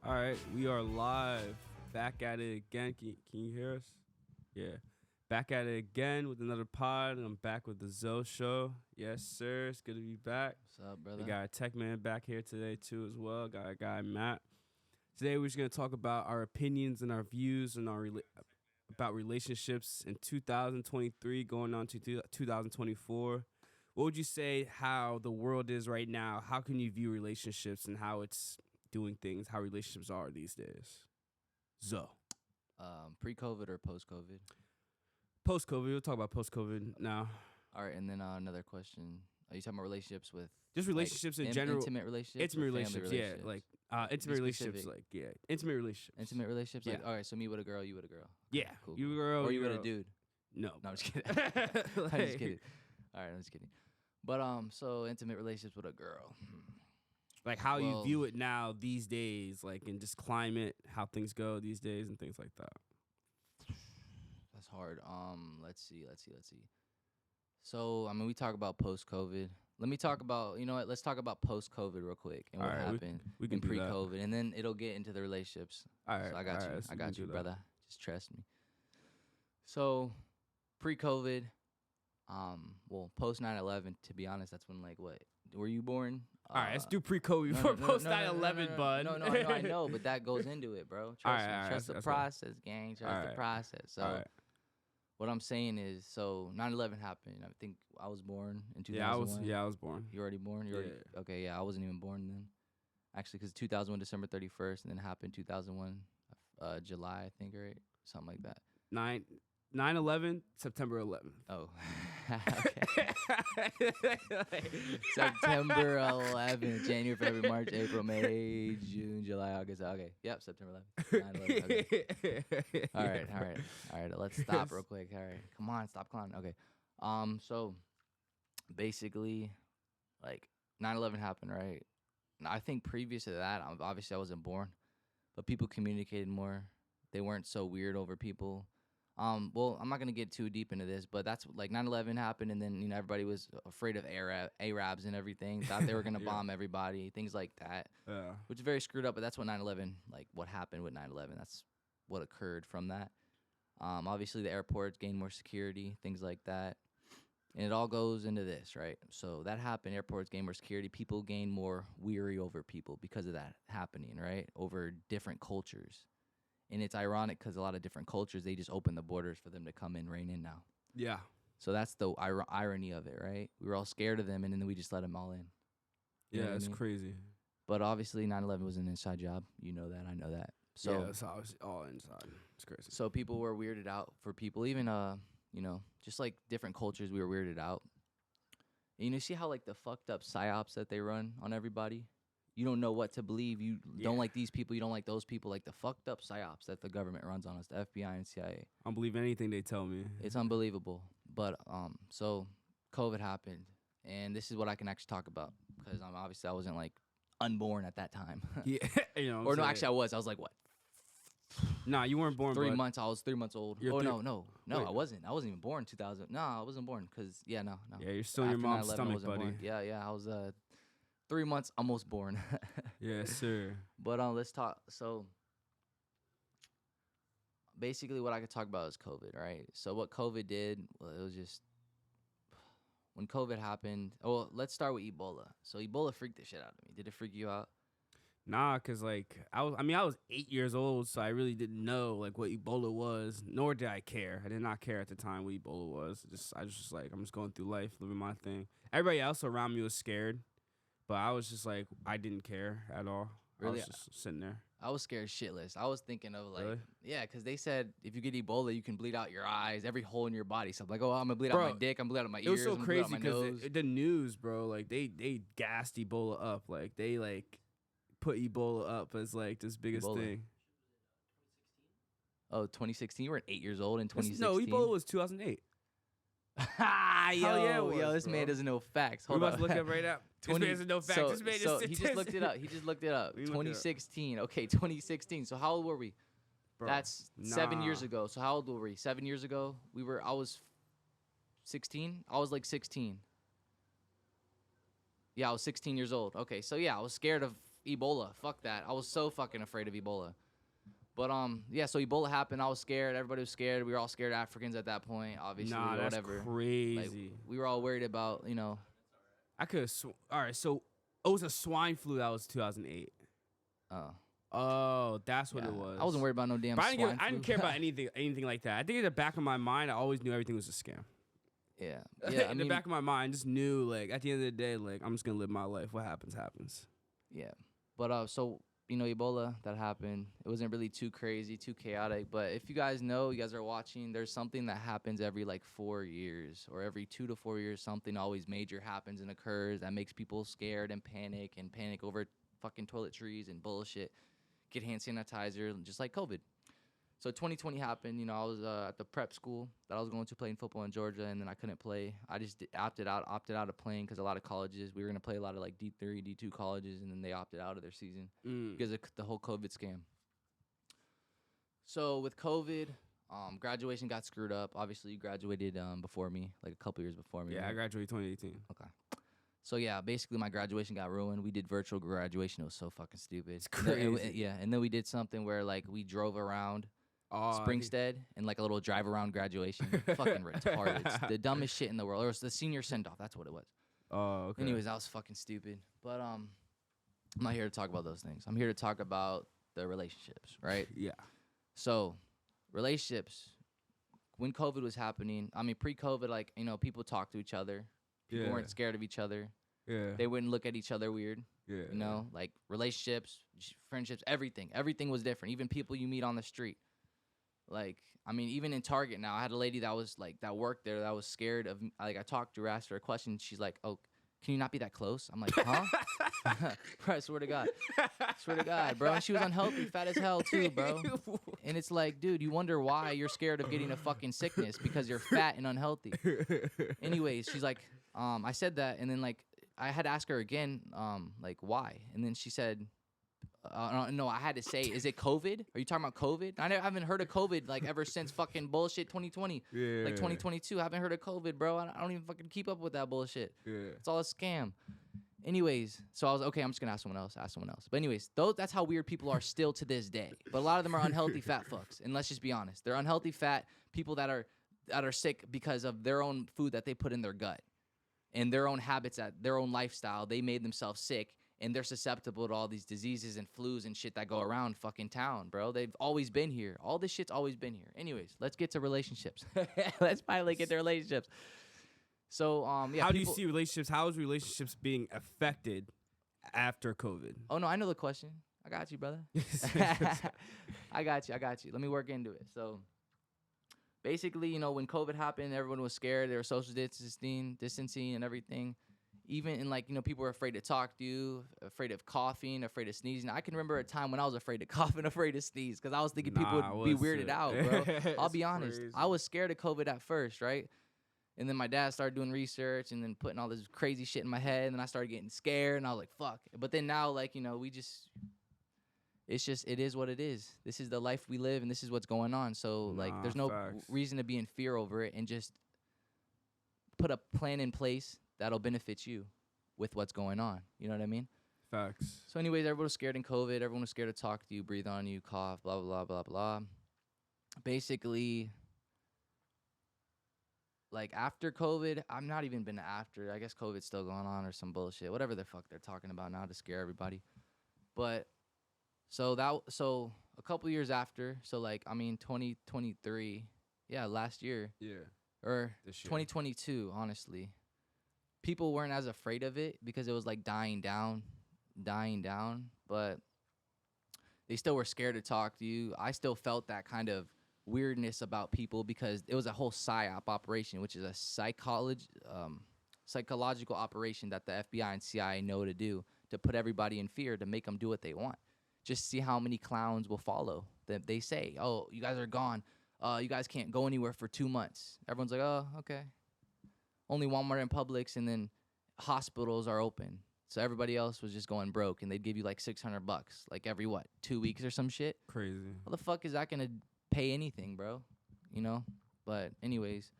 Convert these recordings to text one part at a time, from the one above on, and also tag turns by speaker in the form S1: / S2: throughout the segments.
S1: All right, we are live, back at it again. Can you hear us? Yeah, back at it again with another pod. I'm back with the Thezoshow. Yes, sir. It's good to be back.
S2: What's up, brother?
S1: We got a tech man back here today too, as well. Got a guy Matt. Today we're just gonna talk about our opinions and our views and about relationships in 2023 going on to 2024. What would you say how the world is right now? How can you view relationships and how it's doing things, how relationships are these days? Zo.
S2: Pre-COVID or post-COVID?
S1: Post-COVID. We'll talk about post-COVID now.
S2: All right, and then another question. Are you talking about relationships with
S1: Just relationships in general.
S2: Intimate relationships?
S1: Intimate
S2: or family
S1: relationships,
S2: relationships?
S1: yeah. Like intimate relationships, like, yeah. Intimate relationships.
S2: Intimate relationships? Like,
S1: Yeah.
S2: all right, so me with a girl, you with a girl.
S1: Yeah.
S2: Cool.
S1: You a girl.
S2: Or you with
S1: girl.
S2: a dude.
S1: No.
S2: No, I'm just kidding. I'm just kidding. All right, I'm just kidding. But so intimate relationships with a girl.
S1: Like how you
S2: Well-
S1: view it now these days, like in just climate, how things go these days and things like that.
S2: That's hard. Let's see. So, I mean, we talk about post-COVID. Let me talk about, you know what? Let's talk about post-COVID real quick and what
S1: All right,
S2: happened
S1: we can
S2: in
S1: do that.
S2: pre-COVID, and then it'll get into the relationships.
S1: All right.
S2: So I got
S1: all
S2: you.
S1: right, so
S2: I
S1: we
S2: got
S1: can
S2: you,
S1: do that.
S2: brother. Just trust me. So, pre-COVID, well, post 9/11. To be honest, that's when what? Were you born?
S1: All right, let's do pre-COVID before post 9/11, bud.
S2: No, I know, but that goes into it, bro. Trust me.
S1: All right,
S2: Trust the
S1: that's
S2: process, gang. Trust
S1: All
S2: the
S1: right.
S2: process. So,
S1: All right.
S2: what I'm saying is, so 9/11 happened. I think I was born in 2001.
S1: Yeah, I was born.
S2: You already born? Okay, yeah, I wasn't even born then. Actually, because 2001, December 31st, and then it happened 2001, July, I think, right? Something like that.
S1: 9/11, September 11th.
S2: Oh, okay. September 11th, January, February, March, April, May, June, July, August. Okay, yep, September 11th. 9/11. Okay. All right. Let's stop real quick. All right, come on, stop clowning. Okay. So basically, 9/11 happened, right? And I think previous to that, obviously I wasn't born, but people communicated more. They weren't so weird over people. Well, I'm not gonna get too deep into this, but that's 9/11 happened, and then everybody was afraid of Arabs and everything. Thought they were gonna bomb everybody, things like that.
S1: Yeah.
S2: Which is very screwed up. But that's what 9/11, what happened with 9/11. That's what occurred from that. Obviously the airports gained more security, things like that, and it all goes into this, right? So that happened. Airports gained more security. People gained more weary over people because of that happening, right? Over different cultures. And it's ironic because a lot of different cultures, they just open the borders for them to come in, reign in now.
S1: Yeah.
S2: So that's the irony of it, right? We were all scared of them, and then we just let them all in. You know
S1: Yeah,
S2: what I
S1: it's
S2: mean?
S1: crisy.
S2: But obviously 9/11 was an inside job. You know that. I know that. So,
S1: yeah, it's all inside. It's crazy.
S2: so people were weirded out for people. Even, just like different cultures, we were weirded out. And you see how the fucked up psyops that they run on everybody? You don't know what to believe. You don't like these people. You don't like those people. The fucked up psyops that the government runs on us, the FBI and CIA.
S1: I don't believe anything they tell me.
S2: It's unbelievable. But so COVID happened, and this is what I can actually talk about because obviously I wasn't unborn at that time.
S1: Yeah, you know.
S2: Or no, actually I was. I was what?
S1: Nah, you weren't born.
S2: 3
S1: bud.
S2: months. I was 3 months old.
S1: You're
S2: No,
S1: Wait.
S2: I wasn't. I wasn't even born in 2000. No, I wasn't born because no.
S1: Yeah, you're still in your mom's
S2: 9/11, I
S1: stomach,
S2: wasn't
S1: buddy.
S2: born. Yeah. I was 3 months, almost born.
S1: Yes, sir.
S2: But let's talk. So basically, what I could talk about is COVID, right? So what COVID did, well, it was just when COVID happened. Well, let's start with Ebola. So Ebola freaked the shit out of me. Did it freak you out?
S1: Nah, cause I was 8 years old, so I really didn't know what Ebola was, nor did I care. I did not care at the time what Ebola was. I was just I'm just going through life, living my thing. Everybody else around me was scared, but I was just I didn't care at all.
S2: Really?
S1: I was just sitting there.
S2: I was scared shitless. I was thinking of
S1: Really?
S2: yeah, because they said if you get Ebola, you can bleed out your eyes, every hole in your body. So I'm I'm gonna bleed
S1: Bro,
S2: out my dick, I'm bleed out my ears,
S1: It was so
S2: I'm gonna bleed out
S1: crazy
S2: my
S1: because
S2: nose.
S1: the news, bro, they gassed Ebola up. They put Ebola up as this biggest
S2: Ebola.
S1: thing.
S2: Oh, 2016. You were 8 years old in 2016.
S1: No, Ebola was 2008.
S2: Yo,
S1: yeah, it was,
S2: this
S1: bro.
S2: man doesn't know facts.
S1: We're
S2: Hold
S1: about
S2: on.
S1: to look up right now. This man doesn't know facts.
S2: So,
S1: This man
S2: so
S1: is
S2: he just looked it up. He just looked it up.
S1: We looked it up.
S2: 2016. Okay, 2016. So how old were we?
S1: Bro,
S2: That's 7
S1: nah.
S2: years ago. So how old were we? 7 years ago? I was 16. I was 16. Yeah, I was 16 years old. Okay, so yeah, I was scared of Ebola. Fuck that. I was so fucking afraid of Ebola. But yeah, so Ebola happened. I was scared. Everybody was scared. We were all scared Africans at that point, obviously,
S1: Nah,
S2: or
S1: that's
S2: whatever.
S1: crazy.
S2: Like, we were all worried about,
S1: I could have. All right, so it was a swine flu that was 2008. Oh, that's what it was.
S2: I wasn't worried about no damn
S1: But
S2: swine flu.
S1: I didn't care about anything like that. I think in the back of my mind, I always knew everything was a scam.
S2: Yeah.
S1: Yeah. In the back of my mind, I just knew, like, at the end of the day, like, I'm just gonna live my life. What happens, happens.
S2: Yeah. But so Ebola, that happened. It wasn't really too crazy, too chaotic. But if you guys know, you guys are watching, there's something that happens every like 4 years or every 2 to 4 years. Something always major happens and occurs that makes people scared and panic over fucking toiletries and bullshit. Get hand sanitizer, just like COVID. So 2020 happened. I was at the prep school that I was going to playing football in Georgia, and then I couldn't play. I just opted out of playing because a lot of colleges, we were going to play a lot of like D3, D2 colleges, and then they opted out of their season because of the whole COVID scam. So with COVID, graduation got screwed up. Obviously, you graduated before me, like a couple years before me.
S1: Yeah,
S2: right?
S1: I graduated 2018.
S2: Okay. So yeah, basically my graduation got ruined. We did virtual graduation. It was so fucking stupid.
S1: It's crazy.
S2: And then we did something where like we drove around Springstead and like a little drive around graduation. Fucking retarded. It's the dumbest shit in the world. Or it was the senior send off. That's what it was.
S1: Oh, okay.
S2: Anyways, that was fucking stupid. But I'm not here to talk about those things. I'm here to talk about the relationships, right?
S1: Yeah.
S2: So relationships. When COVID was happening, I mean pre-COVID, like people talked to each other. People weren't scared of each other.
S1: Yeah.
S2: They wouldn't look at each other weird.
S1: Yeah.
S2: Like relationships, friendships, everything. Everything was different. Even people you meet on the street. Like, I mean, even in Target now, I had a lady that was like, that worked there that was scared of, like, I talked to her, asked her a question. She's like, oh, can you not be that close? I'm like, huh? Bro, I swear to God. Swear to God, bro. And she was unhealthy, fat as hell too, bro. And it's like, dude, you wonder why you're scared of getting a fucking sickness because you're fat and unhealthy. Anyways, she's like, I said that, and then like I had to ask her again, like why? And then she said, no, I had to say, is it COVID? Are you talking about COVID? I haven't heard of COVID like ever since fucking bullshit 2020, like 2022. I haven't heard of COVID, bro. I don't even fucking keep up with that bullshit. It's all a scam. Anyways, so I was okay. I'm just gonna ask someone else. But anyways, that's how weird people are still to this day. But a lot of them are unhealthy fat fucks, and let's just be honest, they're unhealthy fat people that are sick because of their own food that they put in their gut, and their own habits, their own lifestyle. They made themselves sick, and they're susceptible to all these diseases and flus and shit that go around fucking town, bro. They've always been here. All this shit's always been here. Anyways, let's get to relationships. Let's finally get to relationships. So, yeah.
S1: How do you see relationships? How is relationships being affected after COVID?
S2: Oh, no, I know the question. I got you, brother. I got you. Let me work into it. So, basically, when COVID happened, everyone was scared. They were social distancing and everything. Even in, like, people were afraid to talk to you, afraid of coughing, afraid of sneezing. I can remember a time when I was afraid to cough and afraid to sneeze because I was thinking people would be weirded out, bro. I'll be honest.
S1: Crazy.
S2: I was scared of COVID at first, right? And then my dad started doing research and then putting all this crazy shit in my head. And then I started getting scared and I was like, fuck. But then now, like, it is what it is. This is the life we live and this is what's going on. So, like, there's no reason to be in fear over it and just put a plan in place that'll benefit you with what's going on. You know what I mean?
S1: Facts.
S2: So anyways, everyone was scared in COVID. Everyone was scared to talk to you, breathe on you, cough, blah, blah, blah, blah, blah. Basically, like after COVID, I'm not even been after. I guess COVID's still going on or some bullshit. Whatever the fuck they're talking about now to scare everybody. But so a couple years after, so like 2023, yeah, last year.
S1: Yeah.
S2: Or
S1: This year.
S2: 2022, honestly. People weren't as afraid of it because it was like dying down, but they still were scared to talk to you. I still felt that kind of weirdness about people because it was a whole psyop operation, which is a psychological operation that the FBI and CIA know to do to put everybody in fear, to make them do what they want. Just see how many clowns will follow. They say, oh, you guys are gone. You guys can't go anywhere for 2 months. Everyone's like, oh, okay. Only Walmart and Publix and then hospitals are open. So everybody else was just going broke, and they'd give you like $600, like every 2 weeks or some shit.
S1: Crazy.
S2: How the fuck is that gonna pay anything, bro? But anyways,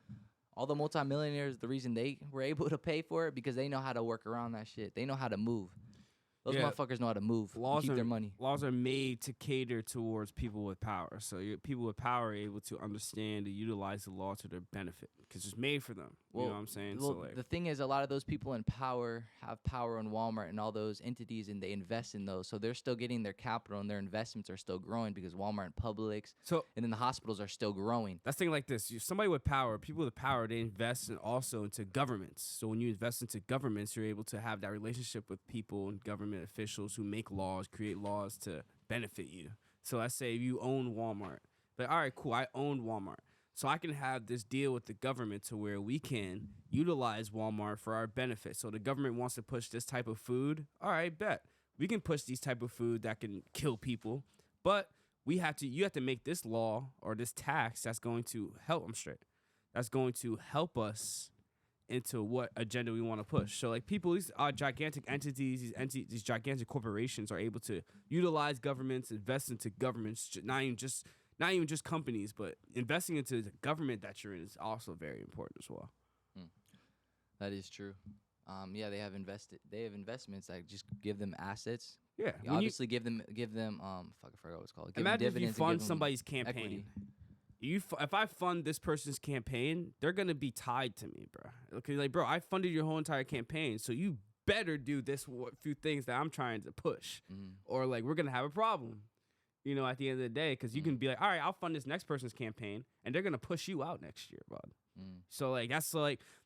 S2: all the multimillionaires, the reason they were able to pay for it because they know how to work around that shit. They know how to move. Those motherfuckers know how to move. And keep their money.
S1: Laws are made to cater towards people with power. So people with power are able to understand and utilize the law to their benefit because it's made for them. You know what I'm saying?
S2: Well,
S1: so like,
S2: the thing is, a lot of those people in power have power on Walmart and all those entities, and they invest in those. So they're still getting their capital, and their investments are still growing because Walmart and Publix, and then the hospitals are still growing.
S1: That's thing like this. Somebody with power, people with power, they invest also into governments. So when you invest into governments, you're able to have that relationship with people and government officials who make laws, create laws to benefit you. So let's say you own Walmart. But all right, cool, I own Walmart. So I can have this deal with the government to where we can utilize Walmart for our benefit. So the government wants to push this type of food. All right, bet. We can push these type of food that can kill people. But you have to make this law or this tax that's going to help That's going to help us into what agenda we want to push. So like people, these gigantic entities, these gigantic corporations are able to utilize governments, invest into governments, not even just companies, but investing into the government that you're in is also very important as well.
S2: That is true. Yeah, they have investments that just give them assets.
S1: Yeah,
S2: you obviously give them fuck, I forgot what it's called.
S1: Imagine if you fund somebody's campaign. If I fund this person's campaign, they're gonna be tied to me, bro. Okay, like, bro, I funded your whole entire campaign, so you better do this few things that I'm trying to push, or like we're gonna have a problem. You know, at the end of the day, because you can be like, all right, I'll fund this next person's campaign, and they're gonna push you out next year, bud. So like that's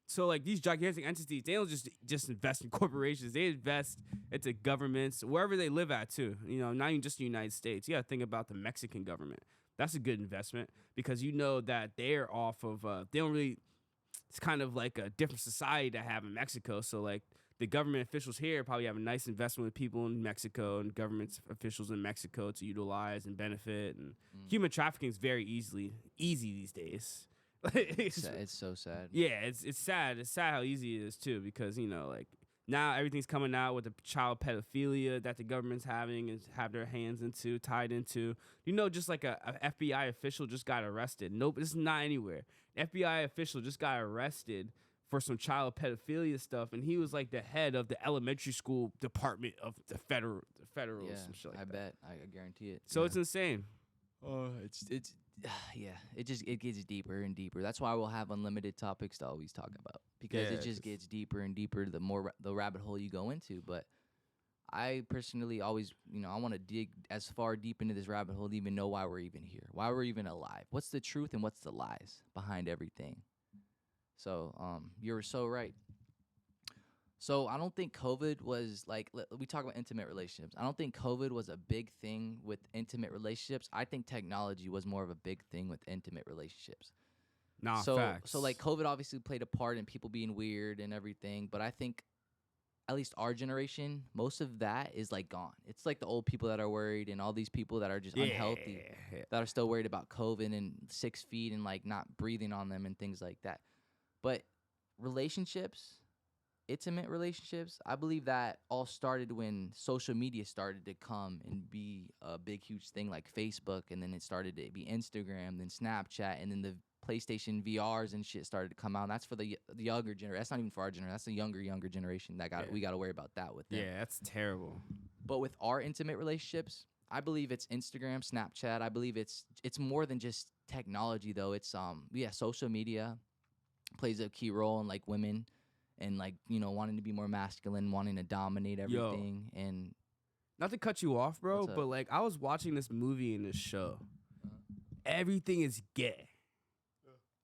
S1: so like these gigantic entities, they don't just invest in corporations. They invest into governments wherever they live at too. You know, not even just the United States. You gotta think about the Mexican government. That's a good investment because you know that they're off of they don't really. It's kind of like a different society to have in Mexico. So like the government officials here probably have a nice investment with people in Mexico and government officials in Mexico to utilize and benefit. And human trafficking is very easy these days.
S2: It's so sad.
S1: Yeah, it's sad. It's sad how easy it is too because you know like now everything's coming out with the child pedophilia that the government's having and have their hands tied into. You know, just like a FBI official just got arrested. Nope, this is not anywhere. An FBI official just got arrested for some child pedophilia stuff, and he was like the head of the elementary school department of the federal some shit like
S2: I
S1: that.
S2: bet. I guarantee it.
S1: So it's insane.
S2: It's yeah. It gets deeper and deeper. That's why we'll have unlimited topics to always talk about because it just gets deeper and deeper the more the rabbit hole you go into. But I personally always, I want to dig as far deep into this rabbit hole to even know why we're even here, why we're even alive. What's the truth and what's the lies behind everything? So you're so right. So I don't think COVID was like, we talk about intimate relationships. I don't think COVID was a big thing with intimate relationships. I think technology was more of a big thing with intimate relationships.
S1: Facts.
S2: So like COVID obviously played a part in people being weird and everything, but I think at least our generation, most of that is like gone. It's like the old people that are worried and all these people that are just unhealthy, that are still worried about COVID and 6 feet and like not breathing on them and things like that. But relationships, intimate relationships, I believe that all started when social media started to come and be a big, huge thing like Facebook, and then it started to be Instagram, then Snapchat, and then the PlayStation VRs and shit started to come out. And that's for the younger generation. That's not even for our generation. That's the younger generation we got to worry about that with them.
S1: Yeah, that's terrible.
S2: But with our intimate relationships, I believe it's Instagram, Snapchat. I believe it's more than just technology though. It's social media plays a key role in like women and like, wanting to be more masculine, wanting to dominate everything. And
S1: not to cut you off, bro, but like I was watching this movie and this show. Everything is gay.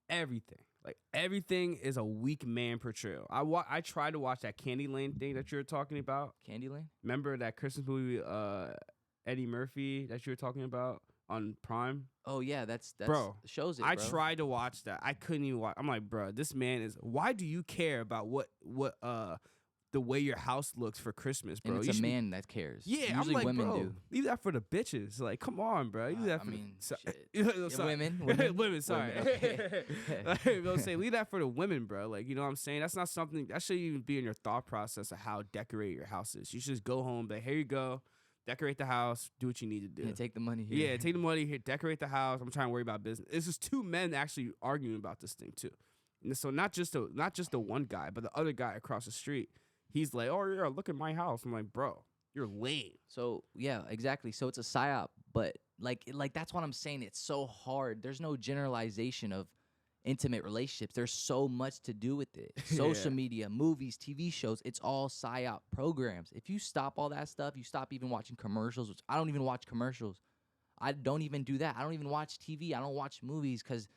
S1: Everything. Like everything is a weak man portrayal. I tried to watch that Candyland thing that you were talking about.
S2: Candyland?
S1: Remember that Christmas movie Eddie Murphy that you were talking about on Prime?
S2: Oh yeah, that's
S1: bro,
S2: shows it,
S1: I
S2: bro.
S1: tried to watch that. I couldn't even watch. I'm like, bro, this man is. Why do you care about what the way your house looks for Christmas, bro?
S2: And it's a man that cares.
S1: Yeah,
S2: usually
S1: I'm like,
S2: women
S1: bro,
S2: do.
S1: leave that for the bitches. Like, come on, bro. Leave that for
S2: women.
S1: Women. Sorry.
S2: Women, okay.
S1: They'll say leave that for the women, bro. Like, you know what I'm saying? That's not something that shouldn't even be in your thought process of how decorate your house is. You should just go home, but here you go. Decorate the house. Do what you need to do.
S2: Yeah, take the money here.
S1: Yeah, take the money here. Decorate the house. I'm trying to worry about business. It's just two men actually arguing about this thing too. And so not just the one guy, but the other guy across the street. He's like, "Oh yeah, look at my house." I'm like, "Bro, You're lame.
S2: So yeah, exactly. So it's a psyop, but like that's what I'm saying. It's so hard. There's no generalization of intimate relationships. There's so much to do with it. Social media, movies, TV shows. It's all psyop programs. If you stop all that stuff, you stop even watching commercials. Which I don't even watch commercials. I don't even do that. I don't even watch TV. I don't watch movies because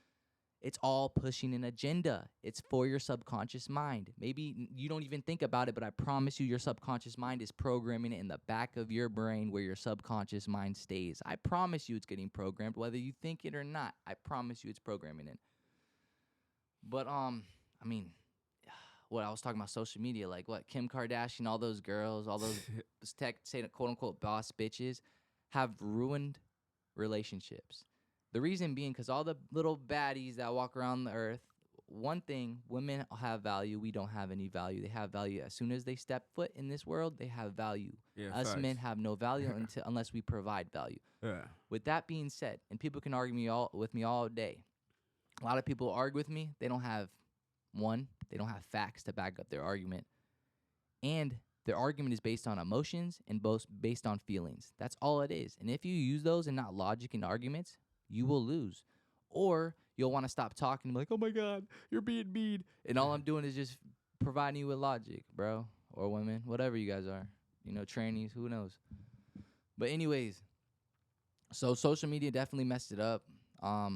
S2: it's all pushing an agenda. It's for your subconscious mind. Maybe you don't even think about it, but I promise you your subconscious mind is programming it in the back of your brain where your subconscious mind stays. I promise you it's getting programmed, whether you think it or not. I promise you it's programming it. But, I mean, what I was talking about social media, like what Kim Kardashian, all those girls, all those say quote-unquote boss bitches have ruined relationships. The reason being because all the little baddies that walk around the earth, one thing, women have value. We don't have any value. They have value as soon as they step foot in this world. They have value.
S1: Yeah,
S2: Us
S1: facts.
S2: men have no value unless we provide value.
S1: Yeah.
S2: With that being said, and people can argue with me all day. A lot of people argue with me. They don't have facts to back up their argument. And their argument is based on emotions and both based on feelings. That's all it is. And if you use those and not logic and arguments, you will lose. Or you'll want to stop talking and be like, oh my God, you're being mean. And all I'm doing is just providing you with logic, bro. Or women, whatever you guys are. You know, trainees, who knows. But anyways, so social media definitely messed it up.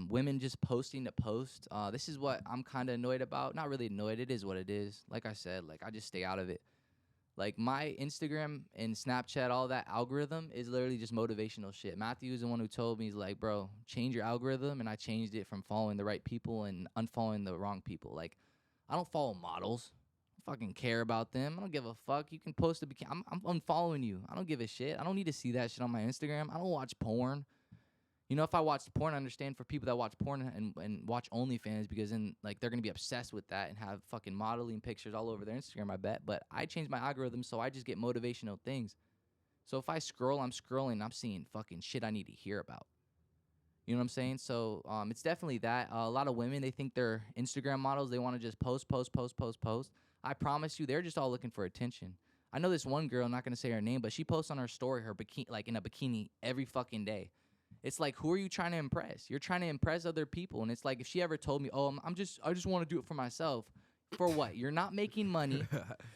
S2: Women just posting to post. This is what I'm kind of annoyed about. Not really annoyed. It is what it is. Like I said, like I just stay out of it. Like my Instagram and Snapchat, all that algorithm is literally just motivational shit. Matthew is the one who told me, he's like, bro, change your algorithm. And I changed it from following the right people and unfollowing the wrong people. Like, I don't follow models. I don't fucking care about them. I don't give a fuck. You can post a bikini. I'm unfollowing you. I don't give a shit. I don't need to see that shit on my Instagram. I don't watch porn. You know, if I watched porn, I understand for people that watch porn and watch OnlyFans because then, like, they're going to be obsessed with that and have fucking modeling pictures all over their Instagram, I bet. But I changed my algorithm, so I just get motivational things. So if I scroll, I'm scrolling, I'm seeing fucking shit I need to hear about. You know what I'm saying? So it's definitely that. A lot of women, they think they're Instagram models. They want to just post. I promise you, they're just all looking for attention. I know this one girl, I'm not going to say her name, but she posts on her story her bikini, like in a bikini every fucking day. It's like, who are you trying to impress? You're trying to impress other people. And it's like, if she ever told me, oh, I just want to do it for myself. For what? You're not making money.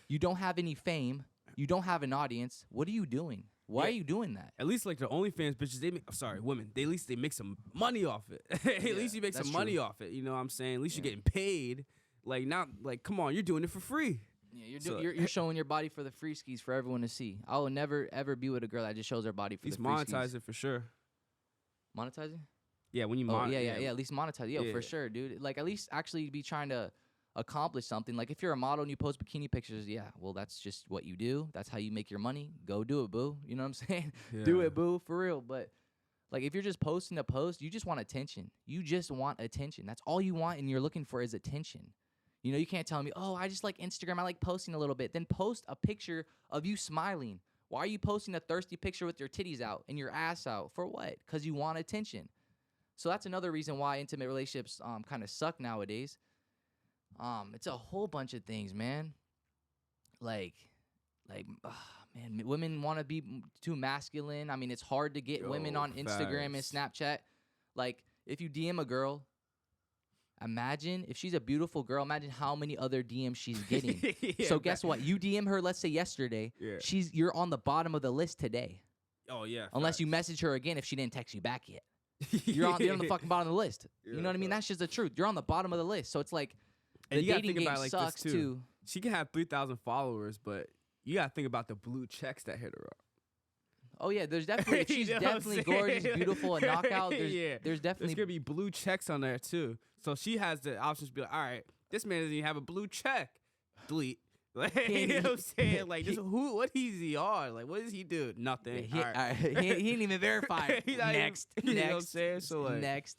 S2: You don't have any fame. You don't have an audience. What are you doing? Why are you doing that?
S1: At least like the OnlyFans bitches, women. At least they make some money off it. At least you make some money off it. You know what I'm saying? At least you're getting paid. Like, not like, come on, you're doing it for free.
S2: Yeah, you're showing your body for the free skis for everyone to see. I will never ever be with a girl that just shows her body for the free skis.
S1: Monetize it for sure.
S2: Monetizing?
S1: Yeah, when you
S2: monetize. Yeah, at least monetize. Yeah, for sure, dude. Like, at least actually be trying to accomplish something. Like, if you're a model and you post bikini pictures, yeah, well, that's just what you do. That's how you make your money. Go do it, boo. You know what I'm saying?
S1: Yeah.
S2: Do it, boo, for real. But, like, if you're just posting a post, you just want attention. You just want attention. That's all you want, and you're looking for is attention. You know, you can't tell me, oh, I just like Instagram. I like posting a little bit. Then post a picture of you smiling. Why are you posting a thirsty picture with your titties out and your ass out? For what? Because you want attention. So that's another reason why intimate relationships kind of suck nowadays. It's a whole bunch of things, man. Like, man, women want to be too masculine. I mean, it's hard to get women on Instagram and Snapchat. Like, if you DM a girl, imagine if she's a beautiful girl, imagine how many other DMs she's getting. So guess what? You DM her, let's say yesterday. Yeah. You're on the bottom of the list today.
S1: Oh, yeah.
S2: Unless you message her again if she didn't text you back yet. You're on the fucking bottom of the list. You know what I mean? That's just the truth. You're on the bottom of the list. So it's like, the dating game sucks too.
S1: She can have 3,000 followers, but you got to think about the blue checks that hit her up.
S2: Oh, yeah, there's definitely, if she's definitely gorgeous, beautiful, and knockout, there's definitely.
S1: There's going to be blue checks on there too. So she has the options to be like, all right, this man doesn't even have a blue check. Delete. Like, you know what I'm saying? Like, just what is he on? Like, what does he do? Nothing.
S2: He ain't even verified. Next.
S1: You know what I'm saying? So, like,
S2: next.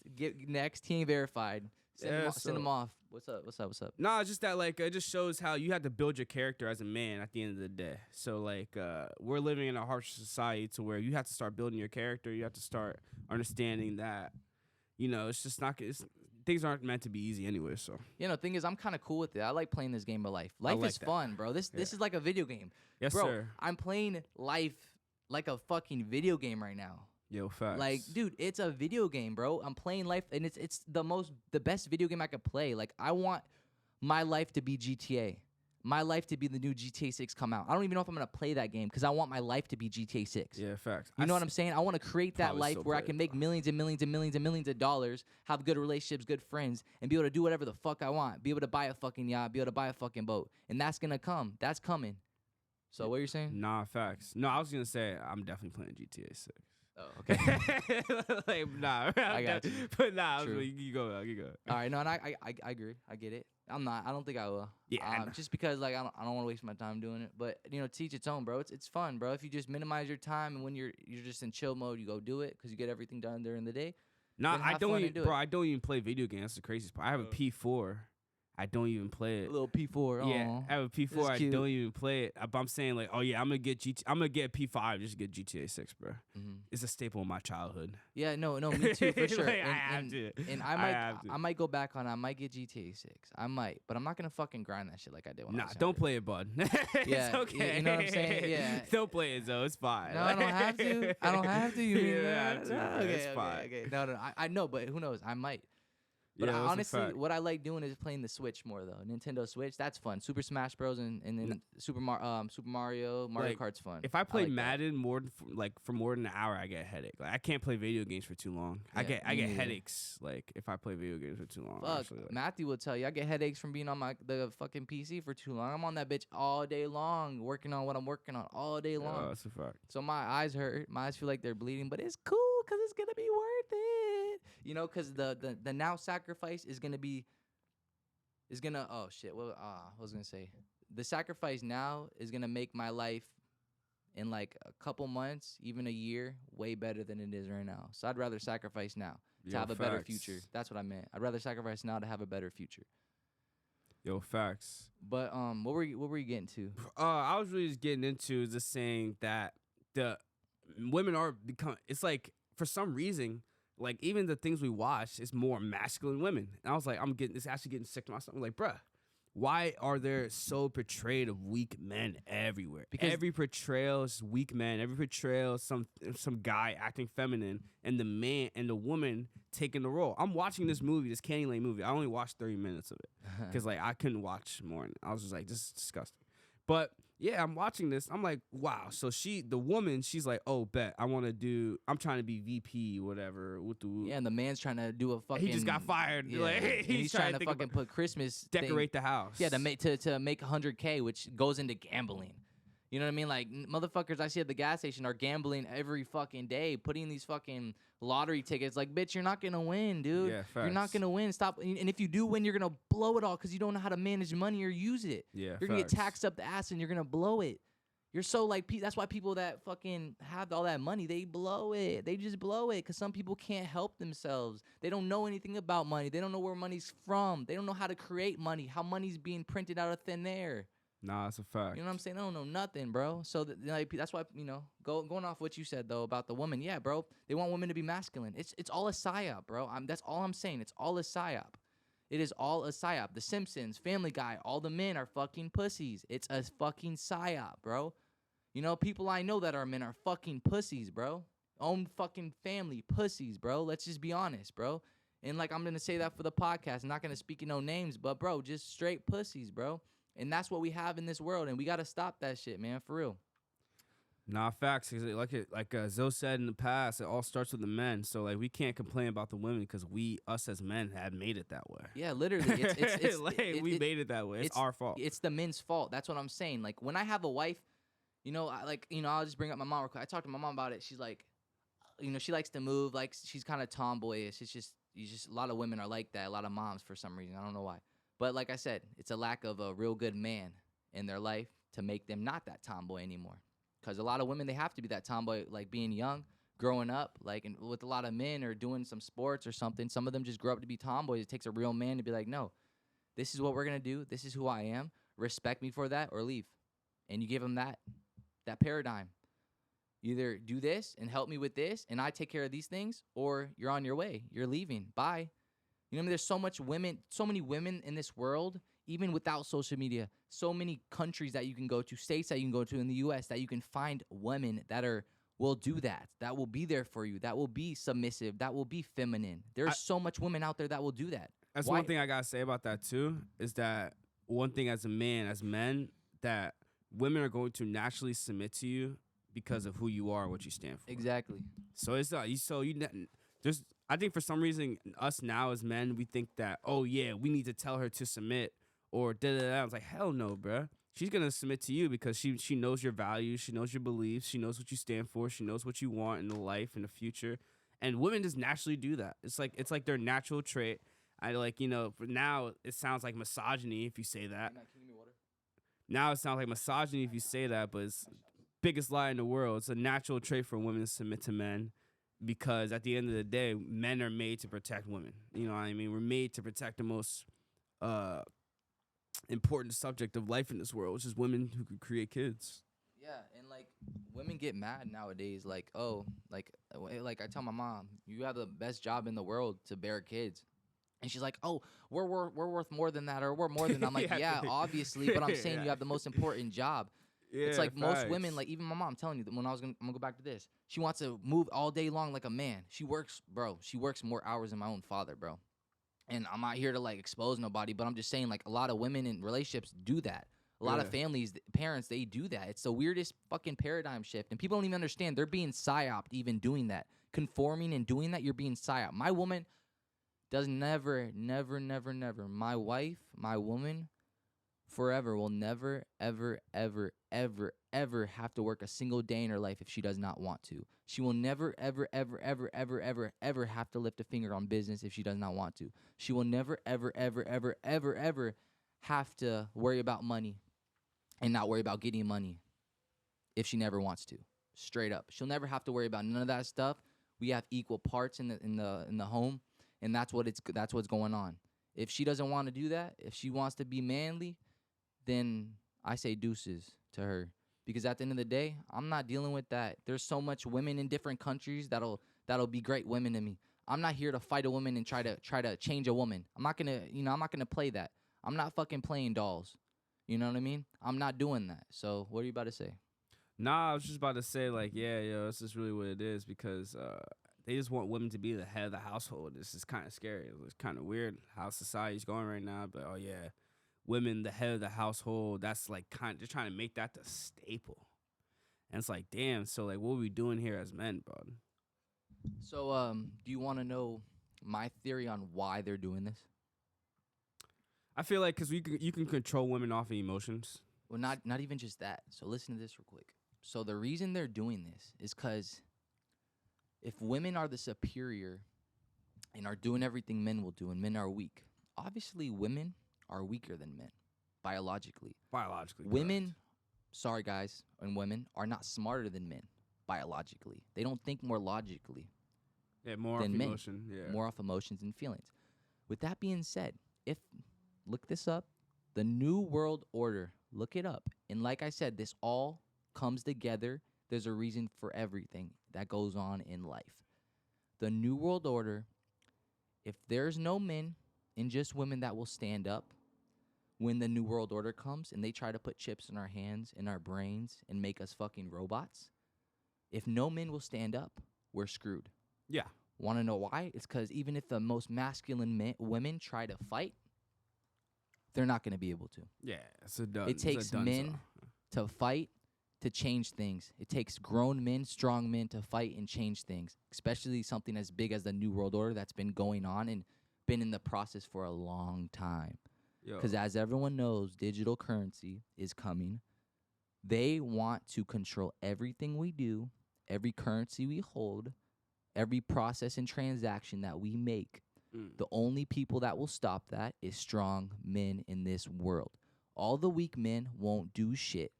S2: He ain't verified. Send him off. What's up?
S1: Nah, it's just that, like, it just shows how you have to build your character as a man at the end of the day. So, like, we're living in a harsh society to where you have to start building your character. You have to start understanding that, you know, it's just not. Things aren't meant to be easy anyway, so.
S2: You know, the thing is, I'm kind of cool with it. I like playing this game of life. Life is fun, bro. This is like a video game.
S1: Yes,
S2: bro,
S1: sir.
S2: I'm playing life like a fucking video game right now.
S1: Yo, facts.
S2: Like, dude, it's a video game, bro. I'm playing life, and it's the best video game I could play. Like, I want my life to be GTA. My life to be the new GTA 6 come out. I don't even know if I'm gonna play that game because I want my life to be GTA 6.
S1: Yeah, facts.
S2: You know what I'm saying? I want to create that
S1: Probably
S2: life
S1: still
S2: where I
S1: play
S2: can
S1: it,
S2: make
S1: bro.
S2: millions and millions and millions and millions of dollars, have good relationships, good friends, and be able to do whatever the fuck I want. Be able to buy a fucking yacht, be able to buy a fucking boat, and that's gonna come. That's coming. So what are you saying?
S1: Nah, facts. No, I was gonna say I'm definitely playing GTA 6.
S2: Oh, okay.
S1: Like, nah,
S2: I got you.
S1: But nah,
S2: True.
S1: you go.
S2: All right, no, and I agree. I get it. I'm not. I don't think I will.
S1: Yeah, I know.
S2: Just because like I don't want to waste my time doing it. But teach its own, bro. It's fun, bro. If you just minimize your time and when you're just in chill mode, you go do it because you get everything done during the day.
S1: Nah,
S2: Then
S1: I
S2: have
S1: don't
S2: fun
S1: even,
S2: and do
S1: bro.
S2: it.
S1: I don't even play video games. That's the craziest part. I have a P4. I don't even play it.
S2: A little P4.
S1: Yeah,
S2: aw.
S1: I have a P4.
S2: That's
S1: I
S2: cute.
S1: don't even play it. But I'm saying like, oh yeah, I'm gonna get a P5 just to get GTA 6, bro.
S2: Mhm.
S1: It's a staple of my childhood.
S2: Yeah, no, me too, for sure.
S1: Like,
S2: and,
S1: I have
S2: and,
S1: to.
S2: and
S1: I have to.
S2: I might go back on. I might get GTA 6. I might, but I'm not gonna fucking grind that shit like I did when I
S1: Nah,
S2: was
S1: don't
S2: younger.
S1: play it, bud.
S2: Yeah,
S1: It's okay.
S2: you know what I'm saying? Yeah.
S1: Don't play it, though. It's fine.
S2: No, I don't have to. I don't have to. You mean
S1: You don't
S2: that?
S1: have to,
S2: No,
S1: bro.
S2: okay,
S1: It's
S2: okay,
S1: fine.
S2: okay. No, I know, but who knows? I might. But
S1: Yeah, that's a
S2: honestly,
S1: fact.
S2: what I like doing is playing the Switch more though. Nintendo Switch, that's fun. Super Smash Bros. And then Super Mario
S1: Like,
S2: Kart's fun.
S1: If I play
S2: like that.
S1: Madden for more than an hour, I get a headache. Like I can't play video games for too long. I
S2: Yeah,
S1: get
S2: me neither.
S1: headaches. Like if I play video games for too long.
S2: Fuck,
S1: Actually, like,
S2: Matthew will tell you, I get headaches from being on the fucking PC for too long. I'm on that bitch all day long, working on what I'm working on all day long.
S1: that's a fact.
S2: So my eyes hurt. My eyes feel like they're bleeding, but it's cool because it's gonna be worth it. Because the now sacrifice is gonna oh shit. What I was gonna say, the sacrifice now is gonna make my life in like a couple months, even a year, way better than it is right now. So I'd rather sacrifice now to have a better future. That's what I meant. I'd rather sacrifice now to have a better future.
S1: Yo, facts.
S2: But what were you getting to?
S1: I was really just getting into just saying that the women are become. It's like for some reason, like even the things we watch is more masculine women. And I was like, it's actually getting sick to myself. I'm like, bruh, why are there so portrayed of weak men everywhere?
S2: Because
S1: every portrayal is weak men. Every portrayal is some guy acting feminine, and the man and the woman taking the role. I'm watching this movie, this Candy Lane movie. I only watched 30 minutes of it because like I couldn't watch more. I was just like, this is disgusting. But yeah, I'm watching this. I'm like, wow. So the woman, she's like, oh, bet I'm trying to be VP, whatever. With the
S2: yeah, and the man's trying to do a fucking.
S1: he just got fired.
S2: Yeah,
S1: Like,
S2: and he's trying to
S1: think
S2: fucking
S1: about-
S2: put Christmas
S1: decorate the house.
S2: Yeah, to make 100K, which goes into gambling. You know what I mean? Like motherfuckers I see at the gas station are gambling every fucking day, putting these fucking lottery tickets. Like, bitch, you're not gonna win, dude.
S1: Yeah,
S2: you're not
S1: facts.
S2: gonna win. Stop. And if you do win, you're gonna blow it all because you don't know how to manage money or use it.
S1: Yeah,
S2: You're gonna get
S1: facts.
S2: taxed up the ass and you're gonna blow it. You're so like that's why people that fucking have all that money, they blow it. They just blow it because some people can't help themselves. They don't know anything about money. They don't know where money's from. They don't know how to create money, how money's being printed out of thin air.
S1: Nah, it's a fact.
S2: You know what I'm saying? I don't know nothing, bro. So that's why going off what you said though about the woman. Yeah, bro. They want women to be masculine. It's all a psyop, bro. That's all I'm saying. It's all a psyop. It is all a psyop. The Simpsons, Family Guy, all the men are fucking pussies. It's a fucking psyop, bro. People I know that are men are fucking pussies, bro. Own fucking family, pussies, bro. Let's just be honest, bro. And like I'm gonna say that for the podcast. I'm not gonna speak in no names, but bro, just straight pussies, bro. And that's what we have in this world, and we gotta stop that shit, man, for real.
S1: Nah, facts. 'Cause like Zoe said in the past, it all starts with the men. So like we can't complain about the women because us as men have made it that way.
S2: Yeah, literally,
S1: We made it that way. It's our fault.
S2: It's the men's fault. That's what I'm saying. Like when I have a wife, I'll just bring up my mom real quick. I talked to my mom about it. She's like, she likes to move. Like she's kind of tomboyish. It's just a lot of women are like that. A lot of moms for some reason. I don't know why. But like I said, it's a lack of a real good man in their life to make them not that tomboy anymore. Because a lot of women, they have to be that tomboy, like being young, growing up, like and with a lot of men or doing some sports or something. Some of them just grow up to be tomboys. It takes a real man to be like, no, this is what we're going to do. This is who I am. Respect me for that or leave. And you give them that paradigm. Either do this and help me with this and I take care of these things, or you're on your way. You're leaving. Bye. You know what I mean? There's so many women in this world, even without social media, so many countries that you can go to, states that you can go to in the U.S. that you can find women that are will do that. That will be there for you. That will be submissive. That will be feminine. There's
S1: I,
S2: so much women out there that will do that.
S1: that's
S2: Why?
S1: one thing I gotta say about that too. Is that one thing as a man, as men, that women are going to naturally submit to you because of who you are, what you stand for.
S2: Exactly.
S1: So it's not you. So you just. I think for some reason, us now as men, we think that, oh yeah, we need to tell her to submit or da da da. I was like, hell no, bruh. She's gonna submit to you because she knows your values, she knows your beliefs, she knows what you stand for, she knows what you want in the life in the future, and women just naturally do that. It's like their natural trait. I like for now it sounds like misogyny if you say that.
S2: Can you give me water?
S1: Now it sounds like misogyny if you say that, but it's biggest lie in the world. It's a natural trait for women to submit to men because at the end of the day, men are made to protect women. You know what I mean? We're made to protect the most important subject of life in this world, which is women who can create kids.
S2: Yeah, and like women get mad nowadays. Like, oh, like I tell my mom, you have the best job in the world to bear kids, and she's like, oh, we're worth more than that, or we're more than that. I'm like, yeah, obviously, but I'm saying you have the most important job.
S1: Yeah,
S2: it's like most women,
S1: facts.
S2: like even my mom, I'm telling you, when I'm gonna go back to this, she wants to move all day long like a man. She works, bro. She works more hours than my own father, bro. And I'm not here to like expose nobody, but I'm just saying like a lot of women in relationships do that. A lot of families, parents, they do that. It's the weirdest fucking paradigm shift. And people don't even understand. They're being psyoped even doing that. Conforming and doing that, you're being psyoped. My woman does never. My wife, my woman, forever will never, ever have to work a single day in her life if she does not want to. She will never, ever have to lift a finger on business if she does not want to. She will never, ever have to worry about money and not worry about getting money if she never wants to. Straight up. She'll never have to worry about none of that stuff. We have equal parts in the home, and that's what's going on. If she doesn't want to do that, if she wants to be manly, then I say deuces to her. Because at the end of the day, I'm not dealing with that. There's so much women in different countries that'll be great women to me. I'm not here to fight a woman and try to change a woman. I'm not gonna play that. I'm not fucking playing dolls. You know what I mean? I'm not doing that. So what are you about to say?
S1: Nah, I was just about to say like, yeah, yo, this is really what it is because they just want women to be the head of the household. This is kind of scary. It's kind of weird how society's going right now. But oh yeah, women the head of the household. That's like they're trying to make that the staple. And it's like, damn. So like, what are we doing here as men, bro?
S2: So do you want to know my theory on why they're doing this?
S1: I feel like because you can control women off of emotions.
S2: Well, not even just that. So listen to this real quick. So the reason they're doing this is because if women are the superior and are doing everything men will do and men are weak, obviously women are weaker than men biologically. Women, sorry guys, and women are not smarter than men biologically. They don't think more logically.
S1: Yeah, more
S2: than
S1: off
S2: men.
S1: emotion. Yeah.
S2: More off emotions and feelings. With that being said, look this up, the New World Order, look it up. And like I said, this all comes together. There's a reason for everything that goes on in life. The New World Order, if there's no men and just women that will stand up when the New World Order comes and they try to put chips in our hands, in our brains, and make us fucking robots, if no men will stand up, we're screwed.
S1: Yeah.
S2: Want to know why? It's because even if the most masculine women try to fight, they're not going to be able to.
S1: Yeah,
S2: it takes men to fight to change things. It takes grown men, strong men to fight and change things, especially something as big as the New World Order that's been going on and been in the process for a long time. Because as everyone knows, digital currency is coming. They want to control everything we do, every currency we hold, every process and transaction that we make. The only people that will stop that is strong men in this world. All the weak men won't do shit.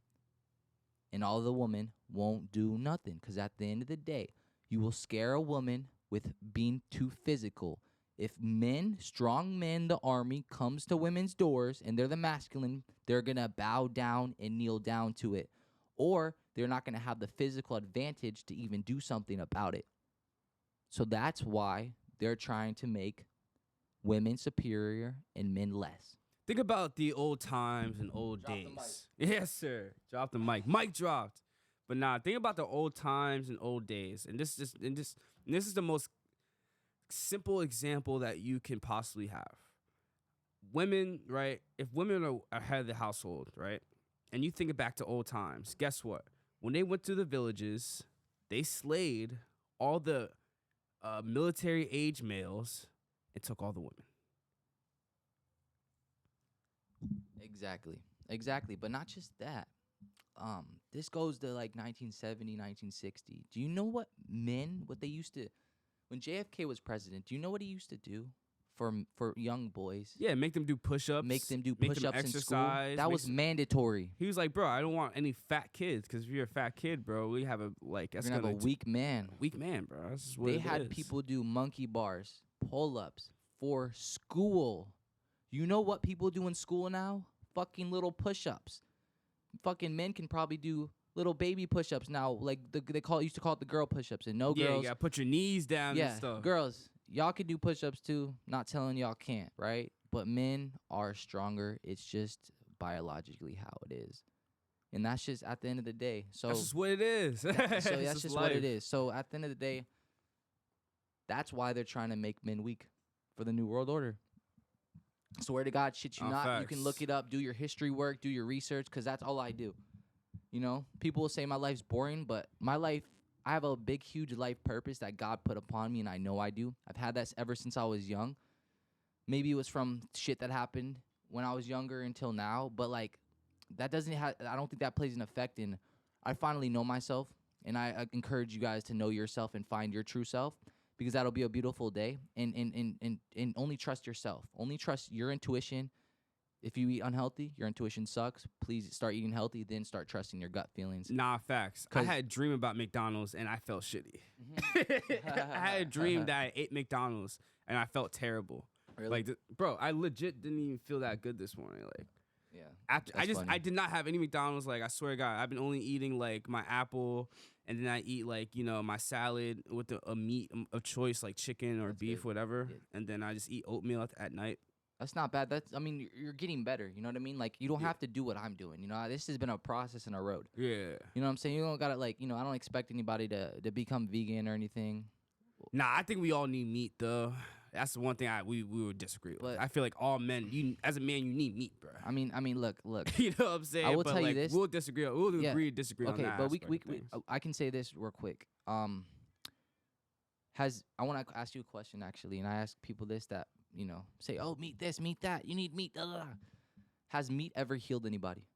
S2: And all the women won't do nothing. Because at the end of the day, you will scare a woman with being too physical. If men, strong men, the army, comes to women's doors and they're the masculine, they're going to bow down and kneel down to it. Or they're not going to have the physical advantage to even do something about it. So that's why they're trying to make women superior and men less.
S1: Think about the old times and old days. Yes, sir. Drop the mic. Mic dropped. But nah, think about the old times and old days, and this is the most simple example that you can possibly have. Women, right? If women are head of the household, right, and you think it back to old times, guess what? When they went to the villages, they slayed all the military age males and took all the women.
S2: Exactly. But not just that. This goes to like 1970, 1960. Do you know what they used to, when JFK was president, do you know what he used to do for young boys?
S1: Yeah, make them do push-ups.
S2: Make them do
S1: make them
S2: push-ups in school.
S1: exercise,
S2: That was mandatory.
S1: He was like, bro, I don't want any fat kids because if you're a fat kid, bro, we have a like that's
S2: You're gonna have a weak man.
S1: Weak man, bro. That's just what
S2: They
S1: it
S2: had
S1: is.
S2: people do monkey bars, pull-ups for school. You know what people do in school now? Fucking little push-ups. Fucking men can probably do little baby push-ups now. Like used to call it the girl push-ups. And no
S1: yeah,
S2: girls.
S1: you gotta put your knees down and stuff.
S2: Girls, y'all can do push-ups too. Not telling y'all can't, right? But men are stronger. It's just biologically how it is. And that's just at the end of the day. So
S1: that's just what it is.
S2: that's just what it is. So at the end of the day, that's why they're trying to make men weak for the New World Order. Swear to God, shit you not.
S1: Facts.
S2: You can look it up, do your history work, do your research, because that's all I do. You know, people will say my life's boring, but my life, I have a big, huge life purpose that God put upon me, and I know I do. I've had that ever since I was young. Maybe it was from shit that happened when I was younger until now, but like that doesn't have. I don't think that plays an effect in. I finally know myself, and I encourage you guys to know yourself and find your true self. Because that'll be a beautiful day, and only trust yourself. Only trust your intuition. If you eat unhealthy, your intuition sucks. Please start eating healthy, then start trusting your gut feelings.
S1: Nah, facts. I had a dream about McDonald's, and I felt shitty. I had a dream that I ate McDonald's, and I felt terrible.
S2: Really?
S1: Like, bro, I legit didn't even feel that good this morning. Like,
S2: yeah.
S1: after I did not have any McDonald's. Like, I swear to God, I've been only eating like my apple. And then I eat like, you know, my salad with a meat of choice, like chicken or beef, whatever. Yeah. And then I just eat oatmeal at night.
S2: That's not bad. You're getting better. You know what I mean? Like, you don't have to do what I'm doing. You know, this has been a process and a road.
S1: Yeah.
S2: You know what I'm saying? You don't gotta like, you know, I don't expect anybody to become vegan or anything.
S1: Nah, I think we all need meat though. That's the one thing we would disagree with.
S2: But
S1: I feel like all men, as a man, you need meat, bro.
S2: I mean, look.
S1: You know what I'm saying?
S2: I will tell you this.
S1: We'll disagree. We'll agree to disagree on that.
S2: Okay, but we I can say this real quick. I want to ask you a question actually, and I ask people this that, you know, say, oh, meat this, meat that. You need meat. Has meat ever healed anybody?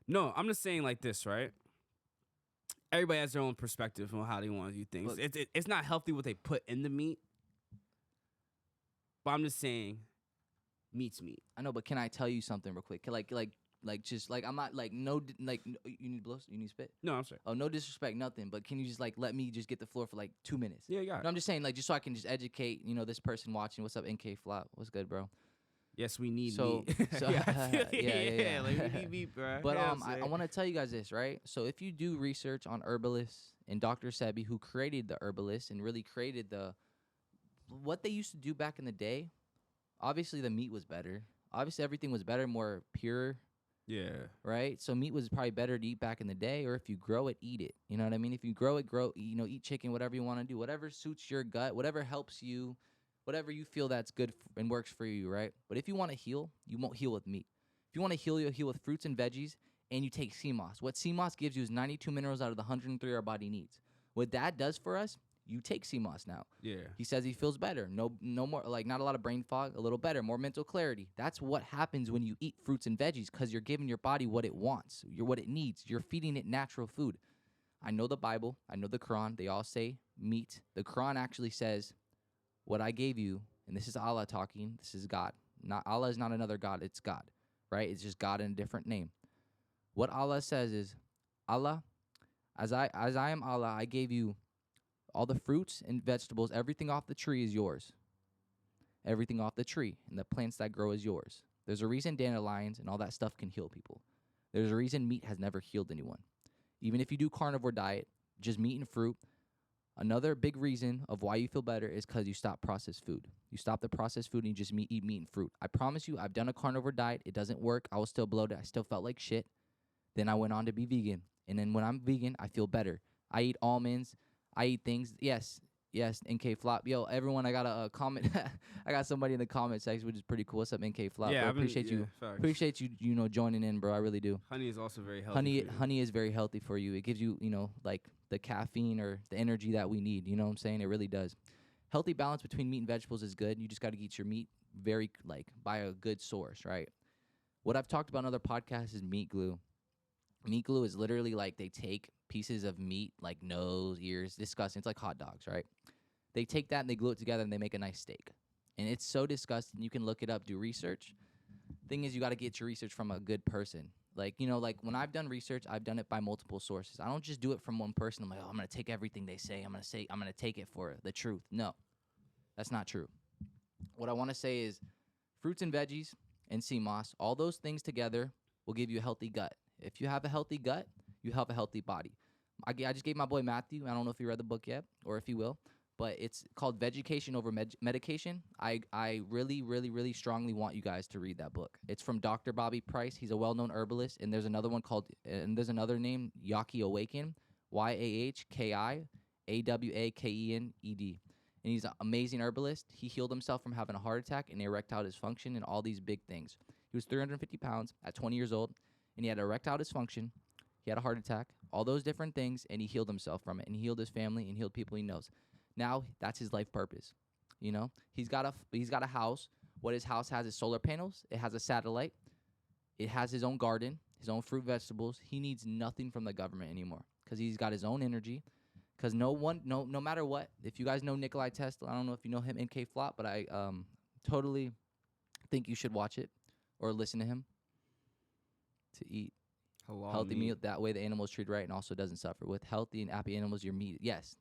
S1: No, I'm just saying like this, right? Everybody has their own perspective on how they want to do things. Look, it's not healthy what they put in the meat. But I'm just saying, meat's meat.
S2: I know, but can I tell you something real quick? Just like I'm not like no like no, you need blows, you need spit.
S1: No, I'm sorry.
S2: Oh, no disrespect, nothing. But can you just like let me just get the floor for like 2 minutes?
S1: Yeah, you got it.
S2: No, I'm just saying like just so I can just educate this person watching. What's up, NK Flop? What's good, bro?
S1: Yes, we need
S2: meat.
S1: yeah, like we need meat, bro.
S2: But I want to tell you guys this, right? So if you do research on herbalists and Dr. Sebi, who created the herbalists and really created what they used to do back in the day, obviously the meat was better. Obviously everything was better, more pure.
S1: Yeah.
S2: Right? So meat was probably better to eat back in the day, or if you grow it, eat it. You know what I mean? If you grow it, eat chicken, whatever you want to do, whatever suits your gut, whatever helps you, whatever you feel that's good and works for you, right? But if you want to heal, you won't heal with meat. If you want to heal, you'll heal with fruits and veggies, and you take sea moss. What sea moss gives you is 92 minerals out of the 103 our body needs. What that does for us, you take sea moss now.
S1: Yeah.
S2: He says he feels better. No more, like not a lot of brain fog, a little better, more mental clarity. That's what happens when you eat fruits and veggies, because you're giving your body what it wants. You're what it needs. You're feeding it natural food. I know the Bible. I know the Quran. They all say meat. The Quran actually says, what I gave you, and this is Allah talking, this is God. Allah is not another God, it's God, right? It's just God in a different name. What Allah says is, Allah, as I am Allah, I gave you all the fruits and vegetables, everything off the tree is yours. Everything off the tree and the plants that grow is yours. There's a reason dandelions and all that stuff can heal people. There's a reason meat has never healed anyone. Even if you do carnivore diet, just meat and fruit. Another big reason of why you feel better is because you stop processed food. You stop the processed food and you just eat meat and fruit. I promise you, I've done a carnivore diet. It doesn't work. I was still bloated. I still felt like shit. Then I went on to be vegan. And then when I'm vegan, I feel better. I eat almonds. I eat things. Yes, yes, NK Flop. Yo, everyone, I got a comment. I got somebody in the comment section, which is pretty cool. What's up, NK Flop?
S1: Yeah,
S2: Bro,
S1: I've been,
S2: appreciate you.
S1: facts.
S2: Appreciate you, joining in, bro. I really do.
S1: Honey is also very healthy.
S2: Honey is very healthy for you. It gives you, like the caffeine or the energy that we need. You know what I'm saying? It really does. Healthy balance between meat and vegetables is good. You just got to eat your meat by a good source, right? What I've talked about in other podcasts is meat glue. Meat glue is literally like they take pieces of meat, like nose, ears, disgusting. It's like hot dogs, right? They take that and they glue it together and they make a nice steak. And it's so disgusting. You can look it up, do research. Thing is, you got to get your research from a good person. Like, like when I've done research, I've done it by multiple sources. I don't just do it from one person. I'm like, oh, I'm going to take everything they say. I'm going to take it for the truth. No, that's not true. What I want to say is fruits and veggies and sea moss, all those things together will give you a healthy gut. If you have a healthy gut, you have a healthy body. I just gave my boy Matthew, I don't know if he read the book yet or if he will, but it's called Vegucation Over Medication. I really, really, really strongly want you guys to read that book. It's from Dr. Bobby Price. He's a well-known herbalist, and there's another one and there's another name, Yaki Awaken, YAHKI AWAKENED. And he's an amazing herbalist. He healed himself from having a heart attack and erectile dysfunction and all these big things. He was 350 pounds at 20 years old, and he had erectile dysfunction. He had a heart attack, all those different things, and he healed himself from it, and he healed his family and healed people he knows. Now that's his life purpose. He's got a house. What his house has is solar panels. It has a satellite. It has his own garden, his own fruit, vegetables. He needs nothing from the government anymore because he's got his own energy. Because no matter what, if you guys know Nikolai Tesla, I don't know if you know him, NK Flop, but I totally think you should watch it or listen to him to eat healthy meat. That way the animal is treated right and also doesn't suffer. With healthy and happy animals, your meat, yes,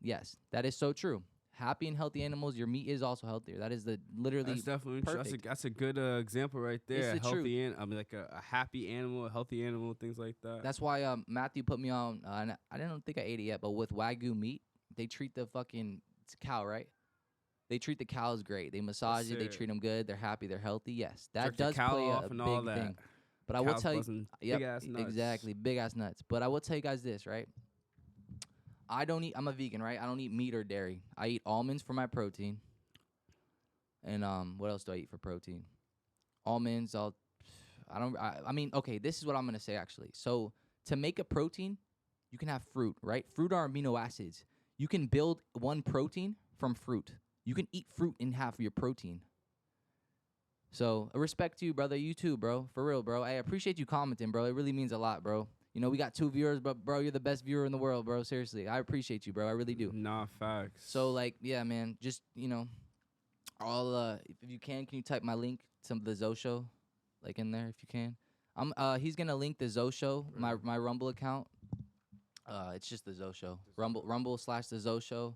S2: that is so true. Happy and healthy animals, your meat is also healthier. That is literally
S1: that's definitely
S2: perfect.
S1: That's a good example right there.
S2: It's the truth.
S1: Like a happy animal, a healthy animal, things like that.
S2: That's why Matthew put me on. And I don't think I ate it yet, but with Wagyu meat, they treat the fucking cow right. They treat the cows great. They massage it. They treat them good. They're happy. They're healthy. Yes, that does play a big thing. But I will tell you,
S1: big ass nuts.
S2: Exactly, big ass nuts. But I will tell you guys this, right? I'm a vegan, right? I don't eat meat or dairy. I eat almonds for my protein. And what else do I eat for protein? Almonds. I mean, okay, this is what I'm going to say actually. So, to make a protein, you can have fruit, right? Fruit are amino acids. You can build one protein from fruit. You can eat fruit and have your protein. So, respect to you, brother. You too, bro. For real, bro. I appreciate you commenting, bro. It really means a lot, bro. We got 2 viewers, but, bro, you're the best viewer in the world, bro. Seriously. I appreciate you, bro. I really do.
S1: Nah, facts.
S2: So, like, yeah, man. Just, if you can you type my link to the Thezoshow, like, in there, if you can? He's going to link the Thezoshow, my Rumble account. It's just the Thezoshow. Rumble/Thezoshow.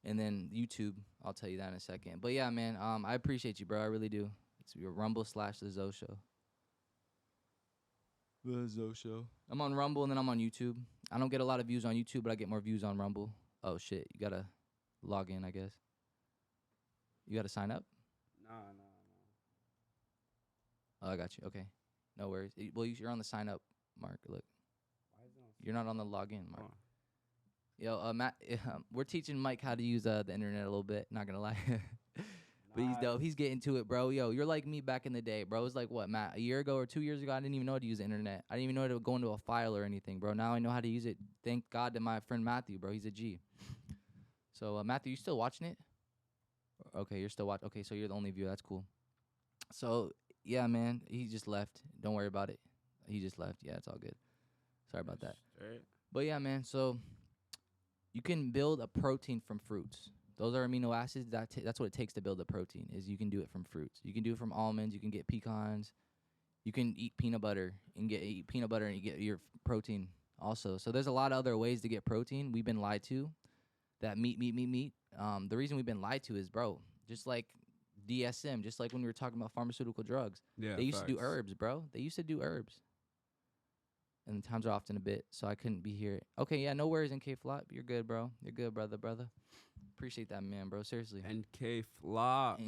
S2: And then YouTube, I'll tell you that in a second. But yeah, man, I appreciate you, bro. I really do. It's your Rumble/Thezoshow. Thezoshow. I'm on Rumble and then I'm on YouTube. I don't get a lot of views on YouTube, but I get more views on Rumble. Oh shit, you gotta log in, I guess. You gotta sign up?
S1: No.
S2: Oh, I got you. Okay, no worries. Well, you're on the sign up, Mark. Look, you're not on the login, Mark. Yo, Matt, we're teaching Mike how to use the internet a little bit. Not gonna lie, but he's dope. He's getting to it, bro. Yo, you're like me back in the day, bro. It was like what, Matt? A year ago or 2 years ago, I didn't even know how to use the internet. I didn't even know how to go into a file or anything, bro. Now I know how to use it. Thank God to my friend Matthew, bro. He's a G. So, Matthew, you still watching it? Okay, you're still watching. Okay, so you're the only viewer. That's cool. So, yeah, man, he just left. Don't worry about it. He just left. Yeah, it's all good. Sorry about that.
S1: Right.
S2: But yeah, man, so you can build a protein from fruits. Those are amino acids. That's what it takes to build a protein, is you can do it from fruits. You can do it from almonds. You can get pecans. You can eat peanut butter and you get your protein also. So there's a lot of other ways to get protein. We've been lied to that meat. The reason we've been lied to is, bro, just like DSM, just like when we were talking about pharmaceutical drugs.
S1: Yeah,
S2: they used to do herbs, bro. They used to do herbs. And the times are often a bit, so I couldn't be here. Okay, yeah, no worries, NK Flop. You're good, bro. You're good, brother. Appreciate that, man, bro. Seriously.
S1: NK Flop.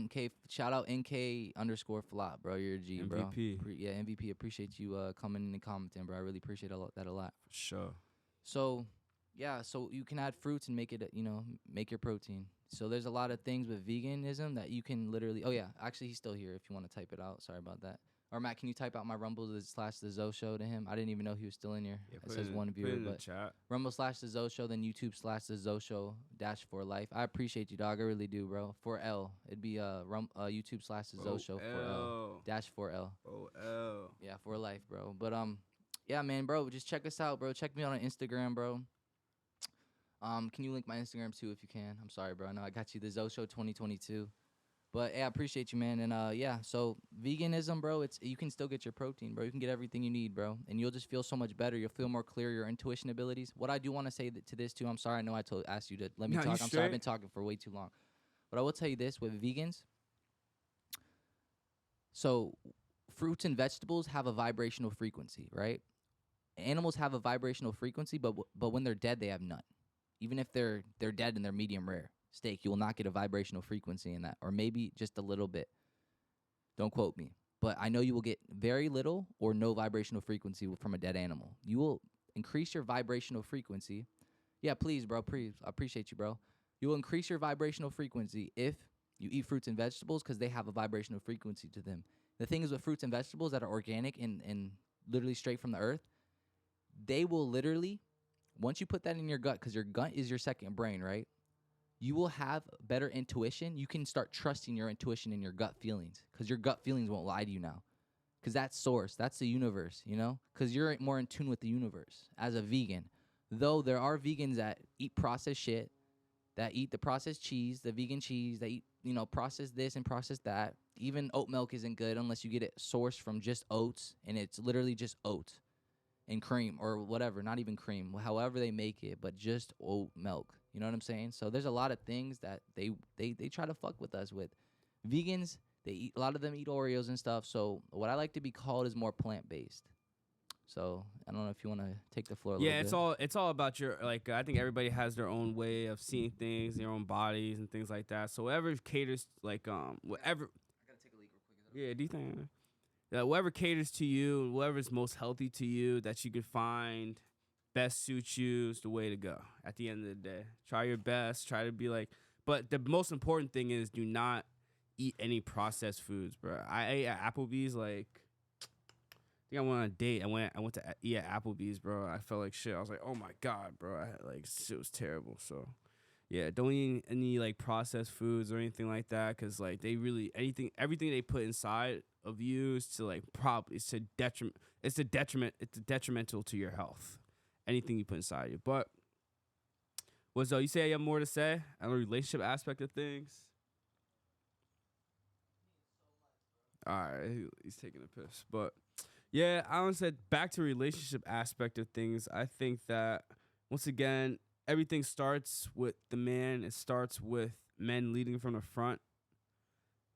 S2: Shout out NK_flop, bro. You're a G, bro.
S1: MVP.
S2: Yeah, MVP. Appreciate you coming in and commenting, bro. I really appreciate that a lot.
S1: For sure.
S2: So, yeah, so you can add fruits and make it, make your protein. So there's a lot of things with veganism that you can literally. Oh yeah, actually he's still here. If you want to type it out, sorry about that. Or Matt, can you type out my Rumble / Thezoshow to him? I didn't even know he was still in here.
S1: Yeah,
S2: It says one viewer, but
S1: chat.
S2: Rumble / Thezoshow, then YouTube / Thezoshow -for life. I appreciate you, dog. I really do, bro. 4L. It'd be YouTube / Thezoshow 4L -4L.
S1: OL.
S2: Yeah, for life, bro. But yeah, man, bro. Just check us out, bro. Check me out on Instagram, bro. Can you link my Instagram too if you can? I'm sorry, bro. I know I got you Thezoshow 2022. But yeah, I appreciate you, man. And yeah, so veganism, bro, you can still get your protein, bro. You can get everything you need, bro. And you'll just feel so much better. You'll feel more clear, your intuition abilities. What I do want to say to this too, I'm sorry, I know I asked you to let me talk. I'm sorry, I've been talking for way too long. But I will tell you this with vegans. So fruits and vegetables have a vibrational frequency, right? Animals have a vibrational frequency, but when they're dead, they have none. Even if they're dead and they're medium rare steak, you will not get a vibrational frequency in that, or maybe just a little bit. Don't quote me, but I know you will get very little or no vibrational frequency from a dead animal. You will increase your vibrational frequency. Yeah, please, bro, please. I appreciate you, bro. You will increase your vibrational frequency if you eat fruits and vegetables because they have a vibrational frequency to them. The thing is with fruits and vegetables that are organic and literally straight from the earth, they will literally, once you put that in your gut, because your gut is your second brain, right? You will have better intuition. You can start trusting your intuition and your gut feelings because your gut feelings won't lie to you now. Because that's source. That's the universe, because you're more in tune with the universe as a vegan. Though there are vegans that eat processed shit, that eat the processed cheese, the vegan cheese, that eat, processed this and processed that. Even oat milk isn't good unless you get it sourced from just oats, and it's literally just oats and cream or whatever, not even cream, however they make it, but just oat milk. You know what I'm saying? So there's a lot of things that they try to fuck with us with. Vegans, a lot of them eat Oreos and stuff. So what I like to be called is more plant-based. So I don't know if you want to take the floor a little bit.
S1: Yeah, it's all about your, I think everybody has their own way of seeing things, their own bodies and things like that. So whatever caters, whatever. I gotta take a leak real quick. Yeah, do you think? Whoever caters to you, whoever's most healthy to you, that you can find best suits you is the way to go. At the end of the day, try your best. Try to be but the most important thing is do not eat any processed foods, bro. I ate at Applebee's. I think I went on a date. I went to eat at Applebee's, bro. I felt like shit. I was like, oh my god, bro. Shit was terrible. So yeah, don't eat any processed foods or anything like that, because they really everything they put inside of you is to it's detrimental to your health. Anything you put inside you. But you say you have more to say on the relationship aspect of things? All right, he's taking a piss. But yeah, I honestly, back to relationship aspect of things. I think that once again, everything starts with the man. It starts with men leading from the front.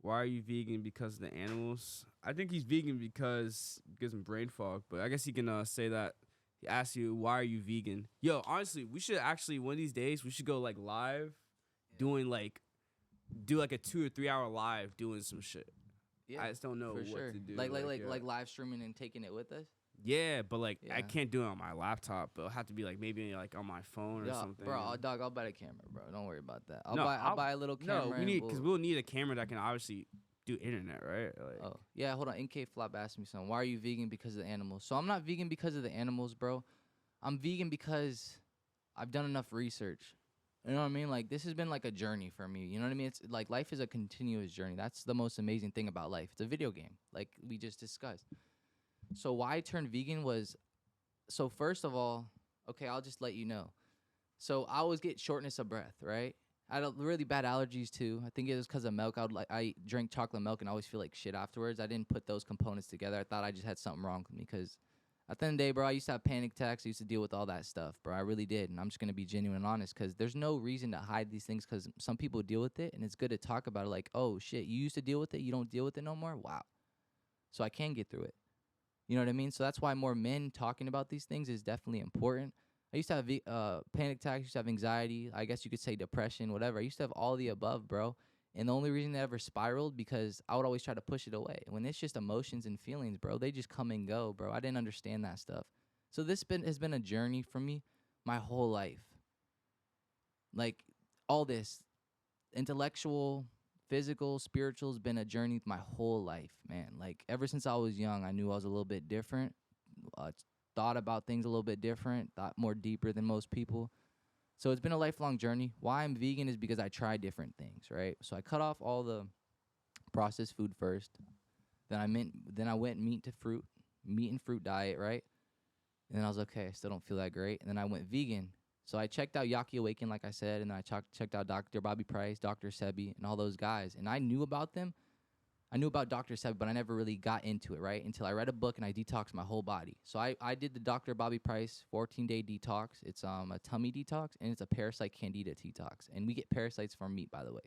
S1: Why are you vegan? Because of the animals. I think he's vegan because it gives him brain fog. But I guess he can say that. He asks you, why are you vegan? Yo, honestly, we should actually, one of these days, we should go live, doing do a 2 or 3 hour live doing some shit. Yeah, I just don't know what to do.
S2: Like live streaming and taking it with us?
S1: Yeah, but I can't do it on my laptop. It'll have to be maybe on my phone or something.
S2: Bro, dog, I'll buy a camera, bro. Don't worry about that. I'll buy a little camera.
S1: No, we'll need a camera that can obviously do internet, right?
S2: Oh yeah, hold on. NK Flop asked me something. Why are you vegan? Because of the animals. So I'm not vegan because of the animals, bro. I'm vegan because I've done enough research. You know what I mean? This has been a journey for me. You know what I mean? It's life is a continuous journey. That's the most amazing thing about life. It's a video game, like we just discussed. So why I turned vegan was, so first of all, okay, I'll just let you know. So I always get shortness of breath, right? I had really bad allergies too. I think it was because of milk. I drink chocolate milk and I always feel like shit afterwards. I didn't put those components together. I thought I just had something wrong with me because at the end of the day, bro, I used to have panic attacks. I used to deal with all that stuff, bro. I really did. And I'm just going to be genuine and honest because there's no reason to hide these things because some people deal with it and it's good to talk about it oh, shit, you used to deal with it. You don't deal with it no more? Wow. So I can get through it. You know what I mean? So that's why more men talking about these things is definitely important. I used to have panic attacks. Used to have anxiety. I guess you could say depression, whatever. I used to have all the above, bro. And the only reason it ever spiraled because I would always try to push it away. When it's just emotions and feelings, bro, they just come and go, bro. I didn't understand that stuff. So this has been a journey for me my whole life. Like all this intellectual, physical, spiritual has been a journey my whole life, man. Like ever since I was young, I knew I was a little bit different. Thought about things a little bit different, thought more deeper than most people. So it's been a lifelong journey. Why I'm vegan is because I tried different things, right? So I cut off all the processed food first. Then I went meat and fruit diet, right? And then I was okay, I still don't feel that great. And then I went vegan. So I checked out Yaki Awaken, like I said, and then I checked out Dr. Bobby Price, Dr. Sebi, and all those guys. And I knew about them. I knew about Dr. Sebi, but I never really got into it, right? Until I read a book and I detoxed my whole body. So I did the Dr. Bobby Price 14-day detox. It's a tummy detox, and it's a parasite candida detox. And we get parasites from meat, by the way.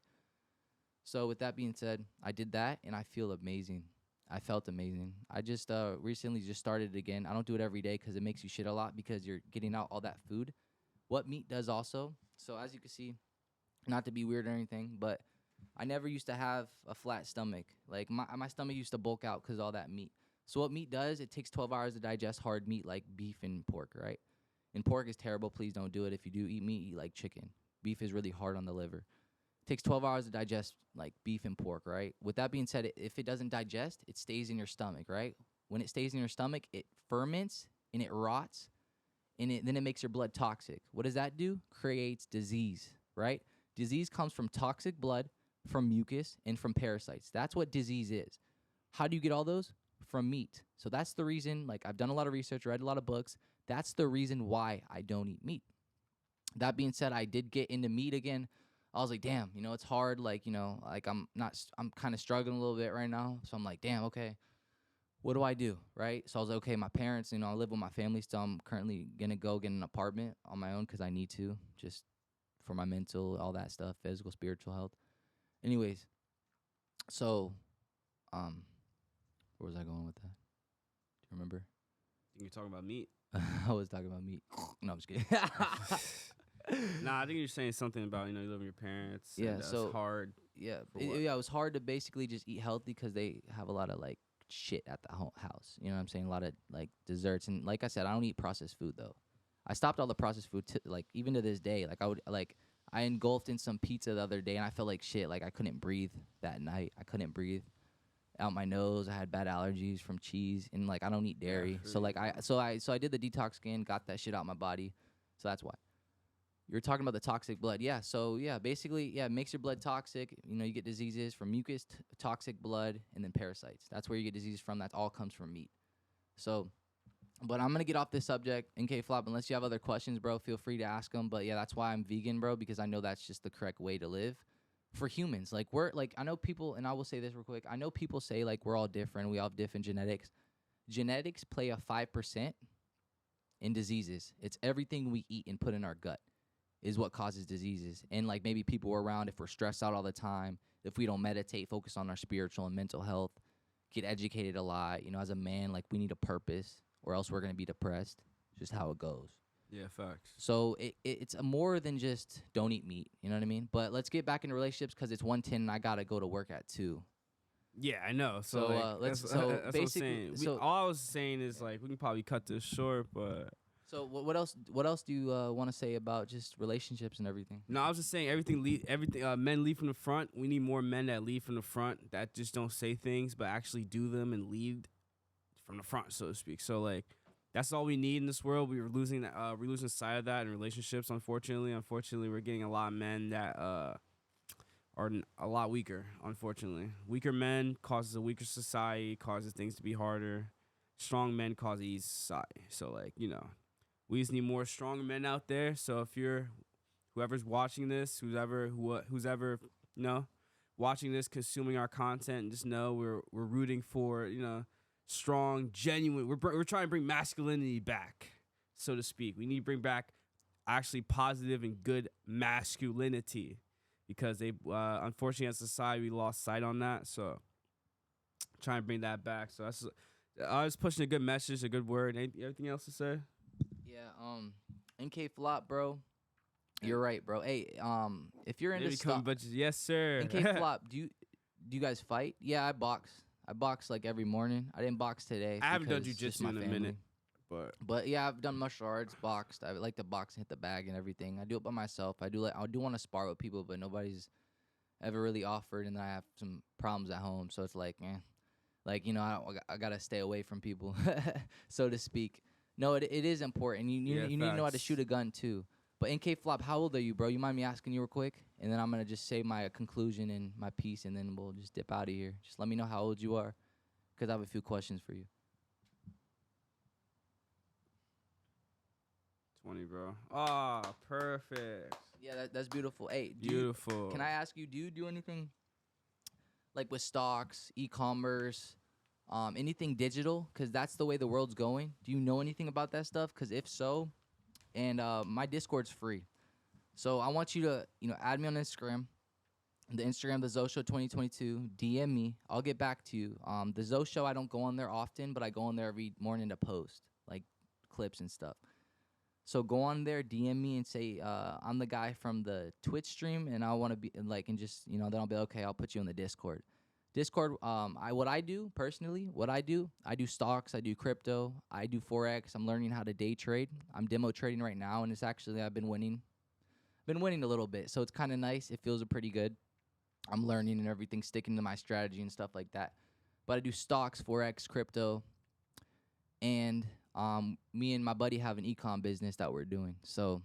S2: So with that being said, I did that, and I feel amazing. I felt amazing. I just recently just started it again. I don't do it every day because it makes you shit a lot because you're getting out all that food. What meat does also, so as you can see, not to be weird or anything, but I never used to have a flat stomach. Like, my stomach used to bulk out because all that meat. So what meat does, it takes 12 hours to digest hard meat like beef and pork, right? And pork is terrible. Please don't do it. If you do eat meat, eat like chicken. Beef is really hard on the liver. It takes 12 hours to digest like beef and pork, right? With that being said, if it doesn't digest, it stays in your stomach, right? When it stays in your stomach, it ferments and it rots, and then it makes your blood toxic. What does that do? Creates disease, right? Disease comes from toxic blood, from mucus, and from parasites. That's what disease is. How do you get all those? From meat. So that's the reason, like I've done a lot of research, read a lot of books. That's the reason why I don't eat meat. That being said, I did get into meat again. I was like, damn, it's hard. Like, like I'm kind of struggling a little bit right now. So I'm like, damn, okay, what do I do? Right? So I was like, okay, my parents, I live with my family still. I'm currently going to go get an apartment on my own because I need to, just for my mental, all that stuff, physical, spiritual health. Anyways, so, where was I going with that? Do you remember?
S1: I think you're talking about meat.
S2: I was talking about meat. No, I'm just kidding.
S1: Nah, I think you're saying something about, you live with your parents.
S2: Yeah,
S1: and,
S2: so
S1: it's hard.
S2: Yeah, it was hard to basically just eat healthy because they have a lot of like shit at the house. You know what I'm saying? A lot of like desserts, and like I said, I don't eat processed food though. I stopped all the processed food like even to this day. Like I engulfed in some pizza the other day, and I felt like shit. Like I couldn't breathe that night. I couldn't breathe out my nose. I had bad allergies from cheese, and like I don't eat dairy. So like I did the detox scan, got that shit out my body. So that's why. You're talking about the toxic blood. Yeah, so yeah, basically, yeah, it makes your blood toxic. You get diseases from mucus, toxic blood, and then parasites. That's where you get diseases from. That all comes from meat. So, but I'm going to get off this subject. NK Flop, unless you have other questions, bro, feel free to ask them. But yeah, that's why I'm vegan, bro, because I know that's just the correct way to live for humans. Like, I know people, and I will say this real quick. I know people say, like, we're all different. We all have different genetics. Genetics play a 5% in diseases. It's everything we eat and put in our gut is what causes diseases. And like maybe people are around if we're stressed out all the time, if we don't meditate, focus on our spiritual and mental health, get educated a lot, as a man, like we need a purpose or else we're going to be depressed. It's just how it goes.
S1: Yeah, facts.
S2: So it's more than just don't eat meat, you know what I mean? But let's get back into relationships because it's 1:10 and I got to go to work at 2.
S1: Yeah, I know. So
S2: that's
S1: what I'm
S2: basically,
S1: saying. All I was saying is like we can probably cut this short, but
S2: so what else? What else do you want to say about just relationships and everything?
S1: no, I was just saying everything. Men lead from the front. We need more men that lead from the front that just don't say things but actually do them and lead from the front, so to speak. So like that's all we need in this world. We're losing sight of that in relationships. Unfortunately, we're getting a lot of men that are a lot weaker. Unfortunately, weaker men causes a weaker society, causes things to be harder. Strong men cause easy society. So like we just need more strong men out there. So if you're whoever's watching this, who's ever watching this, consuming our content, just know we're rooting for strong, genuine. We're trying to bring masculinity back, so to speak. We need to bring back actually positive and good masculinity because they unfortunately as a society we lost sight on that. So trying to bring that back. So I was pushing a good message, a good word. Anything else to say?
S2: Yeah, NK Flop, bro. You're right, bro. Hey, if you're into
S1: Maybe come
S2: stock,
S1: budget. Yes, sir.
S2: NK Flop, do you guys fight? Yeah, I box. I box like every morning. I didn't box today.
S1: I haven't done
S2: because just
S1: jujitsu
S2: my
S1: in a
S2: family.
S1: minute, but
S2: But yeah, I've done martial arts, boxed. I like to box and hit the bag and everything. I do it by myself. I do want to spar with people, but nobody's ever really offered, and then I have some problems at home, so it's like, like I gotta stay away from people, so to speak. No, it is important. You
S1: Yeah,
S2: you need to know how to
S1: facts.
S2: shoot a gun too. But NK Flop, how old are you, bro? You mind me asking you real quick, and then I'm gonna just say my conclusion and my piece, and then we'll just dip out of here. Just let me know how old you are, cause I have a few questions for you.
S1: 20, bro. Ah, perfect.
S2: Yeah, that's beautiful. Hey,
S1: Beautiful.
S2: can I ask you, do you do anything like with stocks, e-commerce, anything digital? Because that's the way the world's going. Do you know anything about that stuff? Because if so, and my Discord's free. So I want you to, add me on Instagram. The Instagram, the Thezoshow 2022. DM me. I'll get back to you. The Thezoshow, I don't go on there often, but I go on there every morning to post, like, clips and stuff. So go on there, DM me, and say I'm the guy from the Twitch stream, and I want to be like, and just then I'll be okay. I'll put you in the Discord. Discord. What I do personally, I do stocks, I do crypto, I do forex. I'm learning how to day trade. I'm demo trading right now, and it's actually I've been winning a little bit, so it's kind of nice. It feels pretty good. I'm learning and everything, sticking to my strategy and stuff like that. But I do stocks, forex, crypto, and me and my buddy have an ecom business that we're doing. So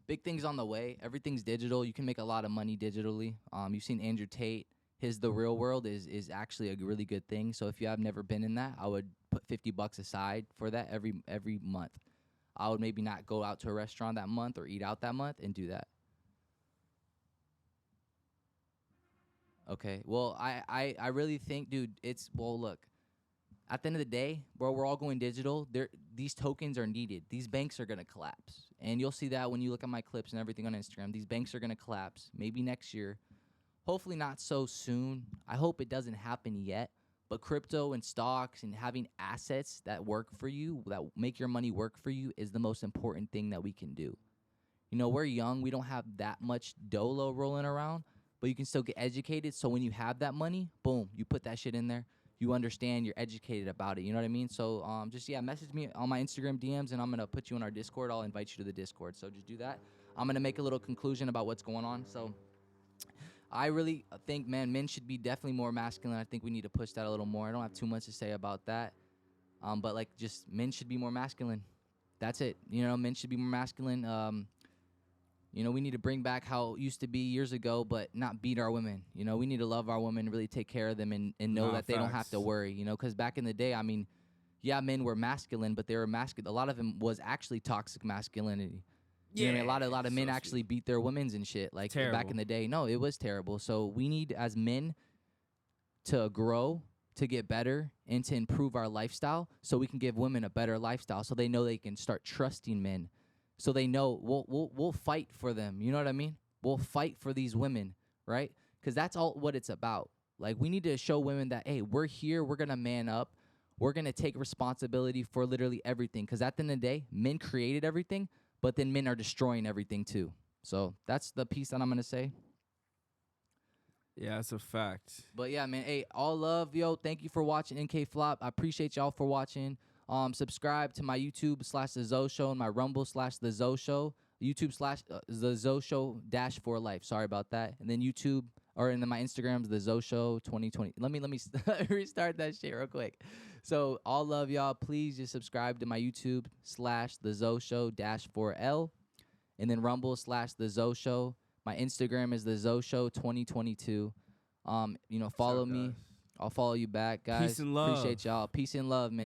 S2: big things on the way. Everything's digital. You can make a lot of money digitally. You've seen Andrew Tate. His The Real World is actually a really good thing. So if you have never been in that, I would put $50 aside for that every month. I would maybe not go out to a restaurant that month or eat out that month and do that. Okay. Well, I really think, dude, look. At the end of the day, bro, we're all going digital. These tokens are needed. These banks are going to collapse. And you'll see that when you look at my clips and everything on Instagram. These banks are going to collapse maybe next year. Hopefully not so soon. I hope it doesn't happen yet. But crypto and stocks and having assets that work for you, that make your money work for you, is the most important thing that we can do. We're young. We don't have that much dolo rolling around. But you can still get educated. So when you have that money, boom, you put that shit in there. You understand, you're educated about it. You know what I mean? So message me on my Instagram DMs, and I'm going to put you in our Discord. I'll invite you to the Discord. So just do that. I'm going to make a little conclusion about what's going on. So I really think, man, men should be definitely more masculine. I think we need to push that a little more. I don't have too much to say about that. But just men should be more masculine. That's it. Men should be more masculine. We need to bring back how it used to be years ago, but not beat our women. We need to love our women, really take care of them, and know that they don't have to worry. Because back in the day, men were masculine, but they were masculine. A lot of them was actually toxic masculinity. Yeah, a lot of men actually beat their women's and shit. Like back in the day, no, it was terrible. So we need, as men, to grow, to get better, and to improve our lifestyle, so we can give women a better lifestyle, so they know they can start trusting men. So they know we'll fight for them. You know what I mean? We'll fight for these women, right? Because that's all what it's about. Like, we need to show women that, hey, we're here. We're going to man up. We're going to take responsibility for literally everything. Because at the end of the day, men created everything, but then men are destroying everything too. So that's the piece that I'm going to say.
S1: Yeah, that's a fact.
S2: But yeah, man, hey, all love, yo. Thank you for watching NK Flop. I appreciate y'all for watching. Subscribe to my YouTube /Thezoshow and my Rumble /Thezoshow. YouTube /Thezoshow -for life. Sorry about that. And then YouTube, and then my Instagram's Thezoshow 2020. Let me restart that shit real quick. So all love, y'all. Please just subscribe to my YouTube /Thezoshow -4L, and then Rumble /Thezoshow. My Instagram is Thezoshow 2022. Follow me. I'll follow you back, guys.
S1: Peace and love.
S2: Appreciate y'all. Peace and love, man.